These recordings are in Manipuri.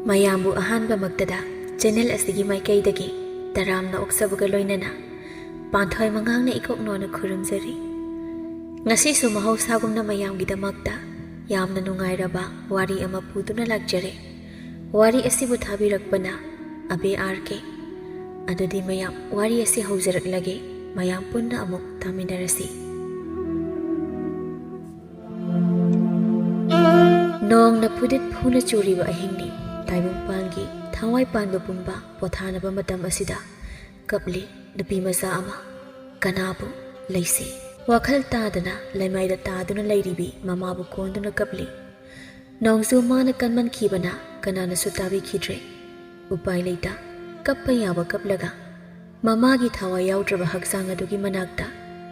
ꯃꯌꯥꯝꯕꯨ ꯑꯍꯥꯟꯕ ꯃꯛꯇꯗ ꯆꯦꯅꯦꯜ ꯑꯁꯤꯒꯤ ꯃꯥꯏꯀꯩꯗꯒꯤ ꯇꯔꯥꯝꯅ ꯑꯣꯛꯆꯕꯒ ꯂꯣꯏꯅꯅ ꯄꯥꯟꯊꯣꯏ ꯃꯉꯥꯡꯅ ꯏꯀꯣꯛꯅꯣꯅ ꯈꯨꯔꯨꯝꯖꯔꯤ꯫ ꯉꯁꯤꯁꯨ ꯃꯍꯧꯁꯥꯒꯨꯝꯅ ꯃꯌꯥꯝꯒꯤꯗꯃꯛꯇ ꯌꯥꯝꯅ ꯅꯨꯡꯉꯥꯏꯔꯕ ꯋꯥꯔꯤ ꯑꯃ ꯄꯨꯗꯨꯅ ꯂꯥꯛꯆꯔꯦ꯫ ꯋꯥꯔꯤ ꯑꯁꯤꯕꯨ ꯊꯥꯕꯤꯔꯛꯄꯅ ꯑꯕꯦ ꯔk꯫ ꯑꯗꯨꯗꯤ ꯃꯌꯥꯝ ꯋꯥꯔꯤ ꯑꯁꯤ ꯍꯧꯖꯔꯛꯂꯒꯦ, ꯃꯌꯥꯝ ꯄꯨꯟꯅ ꯑꯃꯨꯛ ꯇꯥꯃꯤꯟꯅꯔꯁꯤ꯫ ꯅꯣꯡꯅ ꯐꯨꯗꯤꯠ ꯐꯨꯅ ꯆꯨꯔꯤꯕ ꯑꯍꯤꯡꯅꯤ꯫ ꯇꯥꯏꯕꯪꯄꯥꯟꯒꯤ ꯊꯋꯥꯏ ꯄꯥꯟꯕ ꯄꯨꯝꯕ ꯄꯣꯊꯥꯅꯕ ꯃꯇꯝ ꯑꯁꯤꯗ ꯀꯞꯂꯤ ꯅꯨꯄꯤ ꯃꯆꯥ ꯑꯃ꯫ ꯀꯅꯥꯕꯨ? ꯂꯩꯁꯤ꯫ ꯋꯥꯈꯜ ꯇꯥꯗꯅ ꯂꯩꯃꯥꯏꯗ ꯇꯥꯗꯨꯅ ꯂꯩꯔꯤꯕꯤ ꯃꯃꯥꯕꯨ ꯀꯣꯟꯗꯨꯅ ꯀꯞꯂꯤ꯫ ꯅꯣꯡꯖꯨ ꯃꯥꯅ ꯀꯟꯃꯟꯈꯤꯕꯅ ꯀꯅꯥꯅꯁꯨ ꯇꯥꯕꯤꯈꯤꯗ꯭ꯔꯦ꯫ ꯎꯄꯥꯏ ꯂꯩꯇ ꯀꯞꯄ ꯌꯥꯕ ꯀꯞꯂꯒ ꯃꯃꯥꯒꯤ ꯊꯋꯥꯏ ꯌꯥꯎꯗ꯭ꯔꯕ ꯍꯛꯆꯥꯡ ꯑꯗꯨꯒꯤ ꯃꯅꯥꯛꯇ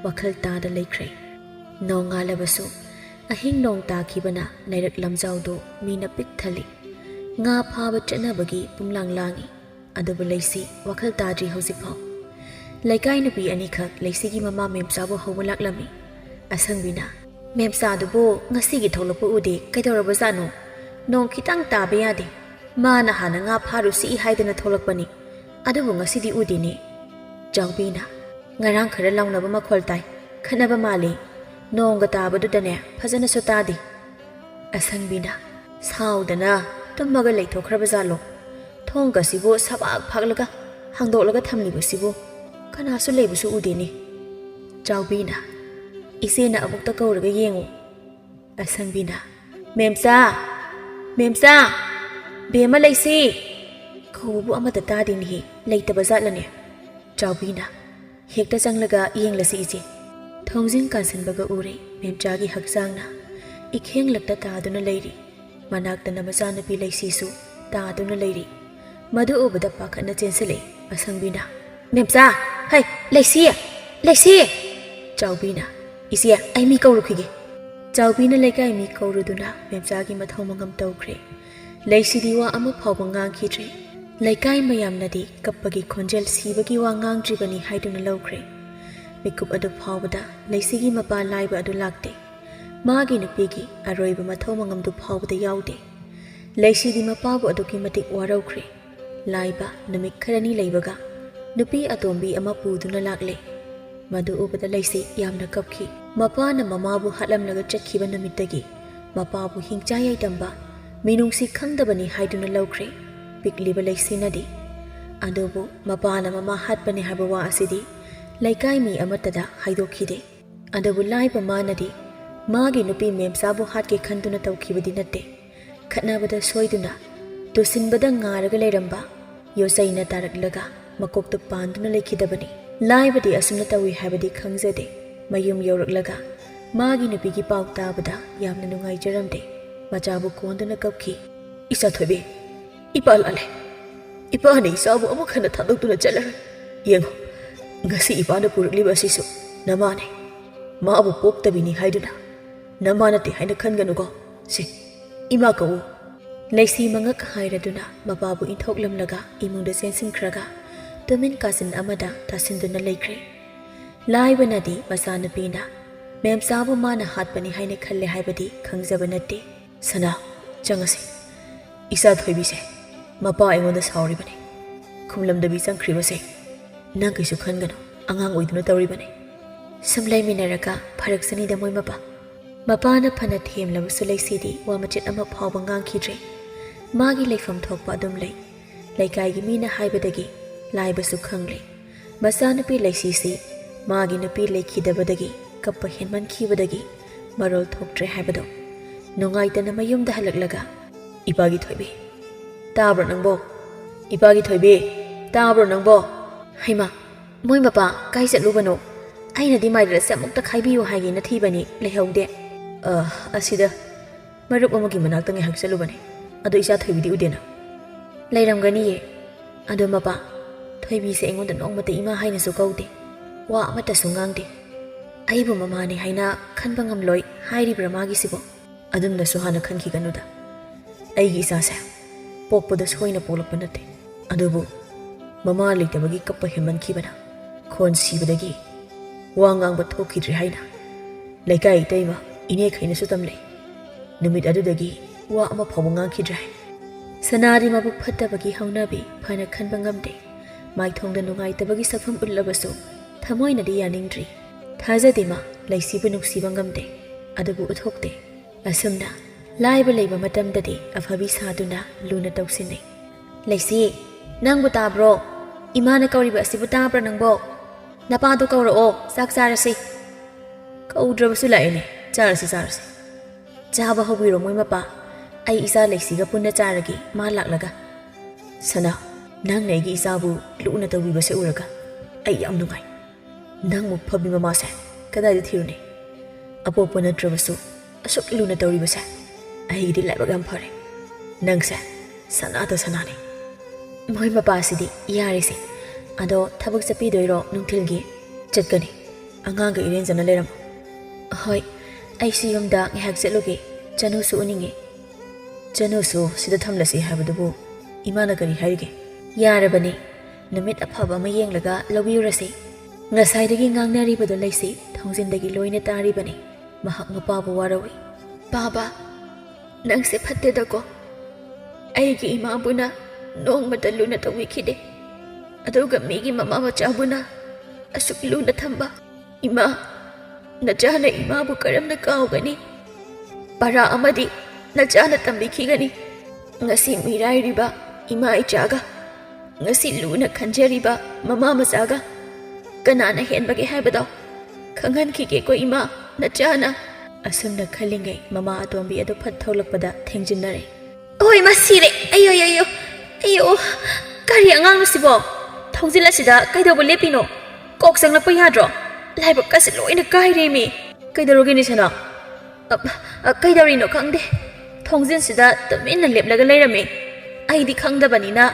ꯋꯥꯈꯜ ꯇꯥꯗ ꯂꯩꯈ꯭ꯔꯦ꯫ ꯅꯣꯡꯉꯥꯜꯂꯕꯁꯨ ꯑꯍꯤꯡ ꯅꯣꯡ ꯇꯥꯈꯤꯕꯅ ꯂꯩꯔꯛ ꯂꯝꯖꯥꯎꯗꯨ ꯃꯤꯅ ꯄꯤꯛ ꯊꯜꯂꯤ꯫ ꯉꯥ ꯐꯥꯕ ꯆꯠꯅꯕꯒꯤ ꯄꯨꯝꯂꯥꯡ ꯂꯥꯡꯏ꯫ ꯑꯗꯨꯕꯨ ꯂꯩꯁꯤ ꯋꯥꯈꯜ ꯇꯥꯗ꯭ꯔꯤ ꯍꯧꯖꯤꯛꯐꯥꯎ꯫ ꯂꯩꯀꯥꯏ ꯅꯨꯄꯤ ꯑꯅꯤꯈꯛ ꯂꯩꯁꯤꯒꯤ ꯃꯃꯥ ꯃꯦꯝꯆꯥꯕꯨ ꯍꯧꯕ ꯂꯥꯛꯂꯝꯃꯤ꯫ ꯑꯁꯪꯕꯤꯅ "ꯃꯦꯝꯆꯥꯗꯨꯕꯨ ꯉꯁꯤꯒꯤ ꯊꯣꯛꯂꯛꯄ ꯎꯗꯦ, ꯀꯩꯗꯧꯔꯕꯖꯥꯠꯅꯣ? ꯅꯣꯡ ꯈꯤꯇꯪ ꯇꯥꯕ ꯌꯥꯗꯦ꯫ ꯃꯥꯅ ꯍꯥꯟꯅ ꯉꯥ ꯐꯥꯔꯨꯁꯤ ꯍꯥꯏꯗꯅ ꯊꯣꯛꯂꯛꯄꯅꯤ, ꯑꯗꯨꯕꯨ ꯉꯁꯤꯗꯤ ꯎꯗꯦꯅꯦ." ꯆꯥꯎꯕꯤꯅ "ꯉꯔꯥꯡ ꯈꯔ ꯂꯥꯎꯅꯕ ꯃꯈꯣꯜ ꯇꯥꯏ, ꯈꯠꯅꯕ ꯃꯥꯜꯂꯤ꯫ ꯅꯣꯡꯒ ꯇꯥꯕꯗꯨꯗꯅꯦ ꯐꯖꯅꯁꯨ ꯇꯥꯗꯦ." ꯑꯁꯪꯕꯤꯅ "ꯁꯥꯎꯗꯅ ꯇꯨꯝꯃꯒ ꯂꯩꯊꯣꯛꯈ꯭ꯔꯕꯖꯥꯠꯂꯣ? ꯊꯣꯡꯒꯁꯤꯕꯨ ꯁꯕꯥꯛ ꯐꯥꯛꯂꯒ ꯍꯥꯡꯗꯣꯛꯂꯒ ꯊꯝꯂꯤꯕꯁꯤꯕꯨ ꯀꯅꯥꯁꯨ ꯂꯩꯕꯁꯨ ꯎꯗꯦꯅꯦ." ꯆꯥꯎꯕꯤꯅ "ꯏꯆꯦꯅ ꯑꯃꯨꯛꯇ ꯀꯧꯔꯒ ꯌꯦꯡꯉꯨ." ꯑꯁꯪꯕꯤꯅ "ꯃꯦꯝꯆꯥ, ꯃꯦꯝꯆꯥ, ꯕꯦꯝꯃ ꯂꯩꯁꯤ!" ꯀꯧꯕꯕꯨ ꯑꯃꯠꯇ ꯇꯥꯗꯦꯅꯦꯍꯦ, ꯂꯩꯇꯕ ꯖꯥꯠꯂꯅꯦ? ꯆꯥꯎꯕꯤꯅ "ꯍꯦꯛꯇ ꯆꯪꯂꯒ ꯌꯦꯡꯂꯁꯤ ꯏꯆꯦ." ꯊꯣꯡꯖꯤꯟ ꯀꯥꯟꯁꯤꯟꯕꯒ ꯎꯔꯦ ꯃꯦꯝꯆꯥꯒꯤ ꯍꯛꯆꯥꯡꯅ ꯏꯈꯦꯡꯂꯛꯇ ꯇꯥꯗꯨꯅ ꯂꯩꯔꯤ꯫ ꯃꯅꯥꯛꯇꯅ ꯃꯆꯥꯅꯨꯄꯤ ꯂꯩꯁꯤꯁꯨ ꯇꯥꯗꯨꯅ ꯂꯩꯔꯤ꯫ ꯃꯗꯨ ꯎꯕꯗ ꯄꯥꯈꯠꯅ ꯆꯦꯟꯁꯤꯜꯂꯛꯏ ꯑꯁꯪꯕꯤꯅ "ꯃꯦꯝꯆꯥ, ꯍꯩ ꯂꯩꯁꯤ, ꯂꯩꯁꯤ!" ꯆꯥꯎꯕꯤꯅ "ꯏꯆꯦ, ꯑꯩ ꯃꯤ ꯀꯧꯔꯨꯈꯤꯒꯦ." ꯆꯥꯎꯕꯤꯅ ꯂꯩꯀꯥꯏ ꯃꯤ ꯀꯧꯔꯨꯗꯨꯅ ꯃꯦꯝꯆꯥꯒꯤ ꯃꯊꯧ ꯃꯉꯝ ꯇꯧꯈ꯭ꯔꯦ꯫ ꯂꯩꯁꯤꯗꯤ ꯋꯥ ꯑꯃ ꯐꯥꯎꯕ ꯉꯥꯡꯈꯤꯗ꯭ꯔꯦ꯫ ꯂꯩꯀꯥꯏ ꯃꯌꯥꯝꯅꯗꯤ ꯀꯞꯄꯒꯤ ꯈꯣꯟꯖꯦꯜ ꯁꯤꯕꯒꯤ ꯋꯥ ꯉꯥꯡꯗ꯭ꯔꯤꯕꯅꯤ ꯍꯥꯏꯗꯨꯅ ꯂꯧꯈ꯭ꯔꯦ꯫ ꯃꯤꯀꯨꯞ ꯑꯗꯨ ꯐꯥꯎꯕꯗ ꯂꯩꯁꯤꯒꯤ ꯃꯄꯥ ꯂꯥꯏꯕ ꯑꯗꯨ ꯂꯥꯛꯇꯦ꯫ ꯃꯥꯒꯤ ꯅꯨꯄꯤꯒꯤ ꯑꯔꯣꯏꯕ ꯃꯊꯧ ꯃꯉꯝꯗꯨ ꯐꯥꯎꯕꯗ ꯌꯥꯎꯗꯦ꯫ ꯂꯩꯁꯤꯗꯤ ꯃꯄꯥꯕꯨ ꯑꯗꯨꯛꯀꯤ ꯃꯇꯤꯛ ꯋꯥꯔꯧꯈ꯭ꯔꯦ꯫ ꯂꯥꯏꯕ ꯅꯨꯃꯤꯠ ꯈꯔꯅꯤ ꯂꯩꯕꯒ ꯅꯨꯄꯤ ꯑꯇꯣꯝꯕꯤ ꯑꯃ ꯄꯨꯗꯨꯅ ꯂꯥꯛꯂꯦ꯫ ꯃꯗꯨ ꯎꯕꯗ ꯂꯩꯁꯤ ꯌꯥꯝꯅ ꯀꯞꯈꯤ꯫ ꯃꯄꯥꯅ ꯃꯃꯥꯕꯨ ꯍꯥꯠꯂꯝꯂꯒ ꯆꯠꯈꯤꯕ ꯅꯨꯃꯤꯠꯇꯒꯤ ꯃꯄꯥꯕꯨ ꯍꯤꯡꯆꯥ ꯌꯥꯏꯇꯝꯕ, ꯃꯤꯅꯨꯡꯁꯤ ꯈꯪꯗꯕꯅꯤ ꯍꯥꯏꯗꯨꯅ ꯂꯧꯈ꯭ꯔꯦ ꯄꯤꯛꯂꯤꯕ ꯂꯩꯁꯤꯅꯗꯤ꯫ ꯑꯗꯨꯕꯨ ꯃꯄꯥꯅ ꯃꯃꯥ ꯍꯥꯠꯄꯅꯤ ꯍꯥꯏꯕ ꯋꯥ ꯑꯁꯤꯗꯤ ꯂꯩꯀꯥꯏ ꯃꯤ ꯑꯃꯠꯇꯗ ꯍꯥꯏꯗꯣꯛꯈꯤꯗꯦ꯫ ꯑꯗꯨꯕꯨ ꯂꯥꯏꯕ ꯃꯥꯅꯗꯤ ꯃꯥꯒꯤ ꯅꯨꯄꯤ ꯃꯦꯝꯆꯥꯕꯨ ꯍꯥꯠꯀꯦ ꯈꯟꯗꯨꯅ ꯇꯧꯈꯤꯕꯗꯤ ꯅꯠꯇꯦ꯫ ꯈꯠꯅꯕꯗ ꯁꯣꯏꯗꯨꯅ ꯇꯨꯁꯤꯟꯕꯗ ꯉꯥꯔꯒ ꯂꯩꯔꯝꯕ ꯌꯣꯠꯆꯩꯅ ꯇꯥꯔꯛꯂꯒ ꯃꯀꯣꯛꯇ ꯄꯥꯟꯗꯨꯅ ꯂꯩꯈꯤꯗꯕꯅꯤ꯫ ꯂꯥꯏꯕꯗꯤ ꯑꯁꯨꯝꯅ ꯇꯧꯏ ꯍꯥꯏꯕꯗꯤ ꯈꯪꯖꯗꯦ꯫ ꯃꯌꯨꯝ ꯌꯧꯔꯛꯂꯒ ꯃꯥꯒꯤ ꯅꯨꯄꯤꯒꯤ ꯄꯥꯎ ꯇꯥꯕꯗ ꯌꯥꯝꯅ ꯅꯨꯡꯉꯥꯏꯖꯔꯝꯗꯦ꯫ ꯃꯆꯥꯕꯨ ꯀꯣꯟꯗꯨꯅ ꯀꯞꯈꯤ꯫ "ꯏꯆꯥ ꯊꯣꯏꯕꯤ, ꯏꯄꯥ ꯂꯥꯜꯂꯦ. ꯏꯄꯥꯅ ꯏꯆꯥꯕꯨ ꯑꯃꯨꯛ ꯍꯟꯅ ꯊꯥꯗꯣꯛꯇꯨꯅ ꯆꯠꯂꯔꯣꯏ. ꯌꯦꯡꯉꯨ, ꯉꯁꯤ ꯏꯄꯥꯅ ꯄꯨꯔꯛꯂꯤꯕ ꯑꯁꯤꯁꯨ ꯅꯃꯥꯅꯤ. ꯃꯥꯕꯨ ꯄꯣꯛꯇꯕꯤꯅꯤ ꯍꯥꯏꯗꯨꯅ ꯅꯃꯥ ꯅꯠꯇꯦ ꯍꯥꯏꯅ ꯈꯟꯒꯅꯨꯀꯣ. ꯁꯤ ꯏꯃꯥ ꯀꯧꯎ." ꯂꯩꯁꯤ ꯃꯉꯛ ꯍꯥꯏꯔꯗꯨꯅ ꯃꯄꯥꯕꯨ ꯏꯟꯊꯣꯛꯂꯝꯂꯒ ꯏꯃꯨꯡꯗ ꯆꯦꯟꯁꯤꯟꯈ꯭ꯔꯒ ꯇꯨꯃꯤꯟ ꯀꯥꯆꯤꯟ ꯑꯃꯗ ꯇꯥꯁꯤꯟꯗꯨꯅ ꯂꯩꯈ꯭ꯔꯦ꯫ ꯂꯥꯏꯕꯅꯗꯤ ꯃꯆꯥꯅꯨꯄꯤꯅ ꯃꯦꯝꯆꯥꯕꯨ ꯃꯥꯅ ꯍꯥꯠꯄꯅꯤ ꯍꯥꯏꯅ ꯈꯜꯂꯦ ꯍꯥꯏꯕꯗꯤ ꯈꯪꯖꯕ ꯅꯠꯇꯦ꯫ "ꯁꯅꯥ, ꯆꯪꯉꯁꯤ. ꯏꯆꯥ ꯊꯣꯏꯕꯤꯁꯦ ꯃꯄꯥ ꯑꯩꯉꯣꯟꯗ ꯁꯥꯎꯔꯤꯕꯅꯤ. ꯈꯨꯝꯂꯝꯗꯕꯤ ꯆꯪꯈ꯭ꯔꯤꯕꯁꯦ ꯅꯪ ꯀꯩꯁꯨ ꯈꯟꯒꯅꯨ, ꯑꯉꯥꯡ ꯑꯣꯏꯗꯨꯅ ꯇꯧꯔꯤꯕꯅꯤ." ꯁꯨꯝ ꯂꯩꯃꯤꯟꯅꯔꯒ ꯐꯔꯛꯁꯅꯤꯗ ꯃꯣꯏ ꯃꯄꯥ꯫ ꯃꯄꯥꯅ ꯐꯅ ꯊꯦꯝꯂꯕꯁꯨ ꯂꯩꯁꯤꯗꯤ ꯋꯥ ꯃꯆꯦꯠ ꯑꯃ ꯐꯥꯎꯕ ꯉꯥꯡꯈꯤꯗ꯭ꯔꯦ꯫ ꯃꯥꯒꯤ ꯂꯩꯐꯝ ꯊꯣꯛꯄ ꯑꯗꯨꯝ ꯂꯩ꯫ ꯂꯩꯀꯥꯏꯒꯤ ꯃꯤꯅ ꯍꯥꯏꯕꯗꯒꯤ ꯂꯥꯏꯕꯁꯨ ꯈꯪꯂꯦ ꯃꯆꯥꯅꯨꯄꯤ ꯂꯩꯁꯤꯁꯤ ꯃꯥꯒꯤ ꯅꯨꯄꯤ ꯂꯩꯈꯤꯗꯕꯗꯒꯤ ꯀꯞꯄ ꯍꯦꯟꯃꯟꯈꯤꯕꯗꯒꯤ ꯃꯔꯣꯜ ꯊꯣꯛꯇ꯭ꯔꯦ ꯍꯥꯏꯕꯗꯣ꯫ ꯅꯨꯡꯉꯥꯏꯇꯅ ꯃꯌꯨꯝꯗ ꯍꯜꯂꯛꯂꯒ "ꯏꯄꯥꯒꯤ ꯊꯣꯏꯕꯤ, ꯇꯥꯕ꯭ꯔꯣ ꯅꯪꯕꯣ? ꯏꯄꯥꯒꯤ ꯊꯣꯏꯕꯤ, ꯇꯥꯕ꯭ꯔꯣ ꯅꯪꯕꯣ? ꯍꯩꯃꯥ, ꯃꯣꯏ ꯃꯄꯥ ꯀꯥꯏ ꯆꯠꯂꯨꯕꯅꯣ? ꯑꯩꯅꯗꯤ ꯃꯥꯏꯔꯦꯜꯁꯦ ꯑꯃꯨꯛꯇ ꯈꯥꯏꯕꯤꯌꯨ ꯍꯥꯏꯒꯦꯅ ꯊꯤꯕꯅꯤ, ꯂꯩꯍꯧꯗꯦ." "ꯑꯁꯤꯗ ꯃꯔꯨꯞ ꯑꯃꯒꯤ ꯃꯅꯥꯛꯇ ꯉꯥꯏꯍꯥꯛ ꯆꯠꯂꯨꯕꯅꯤ. ꯑꯗꯣ ꯏꯆꯥ ꯊꯣꯏꯕꯤꯗꯤ ꯎꯗꯦꯅ." "ꯂꯩꯔꯝꯒꯅꯤꯌꯦ. ꯑꯗꯣ ꯃꯄꯥ, ꯊꯣꯏꯕꯤꯁꯦ ꯑꯩꯉꯣꯟꯗ ꯅꯣꯡꯃꯇ ꯏꯃꯥ ꯍꯥꯏꯅꯁꯨ ꯀꯧꯗꯦ, ꯋꯥ ꯑꯃꯠꯇꯁꯨ ꯉꯥꯡꯗꯦ. ꯑꯩꯕꯨ ꯃꯃꯥꯅꯤ ꯍꯥꯏꯅ ꯈꯟꯕ ꯉꯝꯂꯣꯏ ꯍꯥꯏꯔꯤꯕ꯭ꯔꯥ ꯃꯥꯒꯤꯁꯤꯕꯣ?" "ꯑꯗꯨꯝꯅꯁꯨ ꯍꯥꯟꯅ ꯈꯟꯈꯤꯒꯅꯨꯗ. ꯑꯩꯒꯤ ꯏꯆꯥꯁꯦ ꯄꯣꯛꯄꯗ ꯁꯣꯏꯅ ꯄꯣꯛꯂꯛꯄ ꯅꯠꯇꯦ. ꯑꯗꯨꯕꯨ ꯃꯃꯥ ꯂꯩꯇꯕꯒꯤ ꯀꯞꯄ ꯍꯦꯟꯃꯟꯈꯤꯕꯅ ꯈꯣꯟ ꯁꯤꯕꯗꯒꯤ ꯋꯥ ꯉꯥꯡꯕ ꯊꯣꯛꯈꯤꯗ꯭ꯔꯦ ꯍꯥꯏꯅ ꯂꯩꯀꯥꯏ ꯏꯇꯩꯃ ꯏꯅꯦꯈꯩꯅꯁꯨ ꯇꯝꯂꯦ. ꯅꯨꯃꯤꯠ ꯑꯗꯨꯗꯒꯤ ꯋꯥ ꯑꯃ ꯐꯥꯎꯕ ꯉꯥꯡꯈꯤꯗ꯭ꯔꯦ." Sanadi mabuk phattabagi haunabi phana khanba ngamde maithongda nungaitabagi safam ullabasu thamoinadi yaningdri thajade ma laisibu nuksiba ngamde adubu uthokte asumna laiba leiba matamdadi afabi saduna luna tawsine laisi nangbu tabro imana kauriba asibu tabra nangbo napadu kauro sak charasi kaudrabasu laine charasi chaba hobiro moi mapa ai isa laisiga punna charagi ma laklaga sana nang neigi isabu luna tawbiba se uraga ai yam nungai nang mu phabi mama se kadai de thirune apopo natrabasu asuk luna tawriba se ai di laiba gam phare nang se sanata sanani moi mapa sidi yari se ado thabak chapi doiro nungthilgi chatkani anga ga iren jana leram hoi ai si yumda ngihak chetloge chanu su uninge chanu su sida thamlasi habadubu imana kari haige yarabani namit aphaba ma yenglaga lobiyurasi ngasaidagi ngangnari bado laisi thongjindagi loina tari bani mahak mapabu warawi baba nang se phatte dako aigi ima buna nong madaluna tawikide aduga migi mama machabuna asuk luna thamba ima najana ima bu karamna kaugani para amadi najana tambikigani ngasi mirai riba ima ichaga ngasi luna khanjariba mama masaga kanana henbage haibado khangan khige ko ima najana asumna khalingai mama atombi adu phat tholakpada thengjinare oi masire ayo kari angang nusibo thongjila sida kaidobo lepino kok sanglakpa yadro laibak kasi loina kaire mi kaidoroge ni sana kaidori no khangde thongjin sida taminna leplaga leirame aidi khangdabanina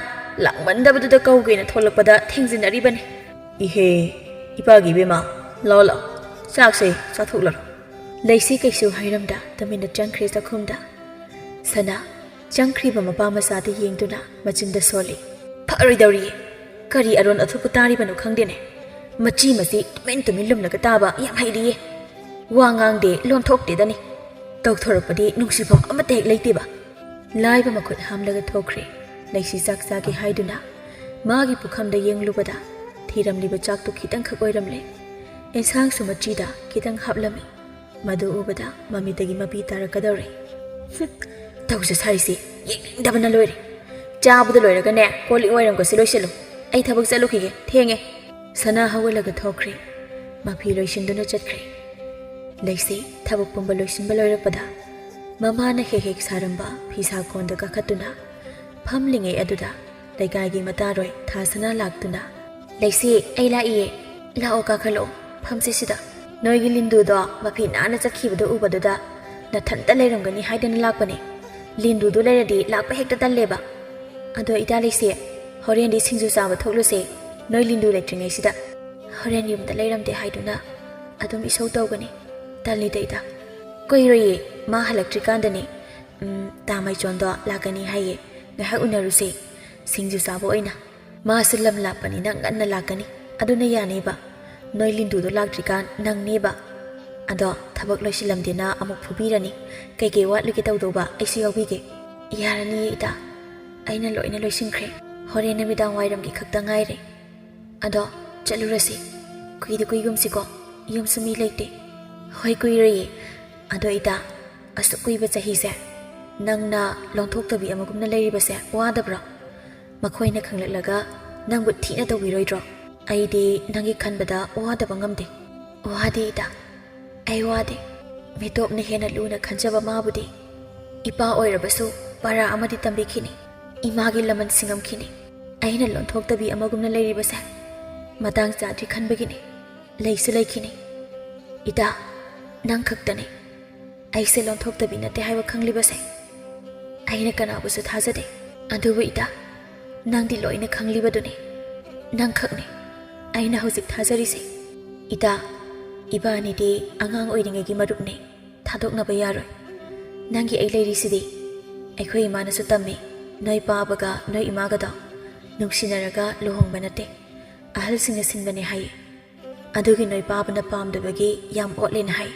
lakmandabadu da kaugeina tholakpada thengjinari bani ihe ipagi bema lawla sakse chathuklar laisi kaisu hairamda taminna changkhre chakhumda sana changkhriba mapa masada yengduna machinda soli pharoidori kari aron athupu tari banu khangdene machi tumin lumnaga taba yam hairiye wangang de lon thokte dani tawthorapadi nungsibam amate hek leiteba laiba makhut hamlaga thokre laisi saksa gi haiduna magi pukhamda yenglubada thiramliba chaktu khitang khak oiramle ensang sumachida khitang haplami madu ubada mamitagi mapi tarakadore tawsa sarisi yengdabana loire chabuda loiraga ne koli oiram ko siloiselu ai thabak chalukhige thenge sana hawalaga thokre mapi loisinduna chatkre laisi thabak pumba loisinba loirapada mama na hek saramba phisa konda kakhatuna phamlingai aduda laigagi mataroi thasana laktuna laisi ai laiye lao kakhalo phamsi sida noigi lindu do mapi nana chakhibada ubadada na thanta leiramgani haidana lakpane lindu do leiradi lakpa hekta dalleba ado ida laisi horen di singju chaba thokluse noi lindu lectringai sida horen yumda leiramde haiduna adum isau tawgani talli deida koiroi ma halaktrikandani tamai chondo lakani haye ngahak unaruse singju chaba oina ma silam lapani nang anna lakani aduna yaneba noi lindu do laktrikan nang neba ado thabak loisilamdena amuk phubirani keke watluke tawdoba aisi yawbige yarani ita aina loina loisinkhre hore namidang wairamgi khakta ngaire ado chalurasi kuidu kuigumsiko yumsumi leite hoi kuirei ado ita asu kuiba chahise nangna longthoktabi amagumna leiribase wadabra makhoina khanglaklaga nangbu thina tawbiroidro aidi nangi khanbada wadaba ngamde wadi ita ai wadi mitopna hena luna khanjaba mabudi ipa oirabasu para amadi tambikhini imagi laman singamkhini aina lonthoktabi amagumna leiribase matang chadri khanbagini leisu leikhini ita nang khaktane aise lonthoktabi nate haiba khanglibase aina kanabusu thajade adubu ita nangdi loina khanglibaduni nang khakne aina hojik thajarise ita ibani di angang oiringegi marupne thadoknaba yaroi nangi ai leirisidi aikhoi imanasu tammi noi pabaga noi imagada nungsinaraga luhongba nate ahalsingna sinbane hai adugi noi pabana pamdabagi yam otlena hai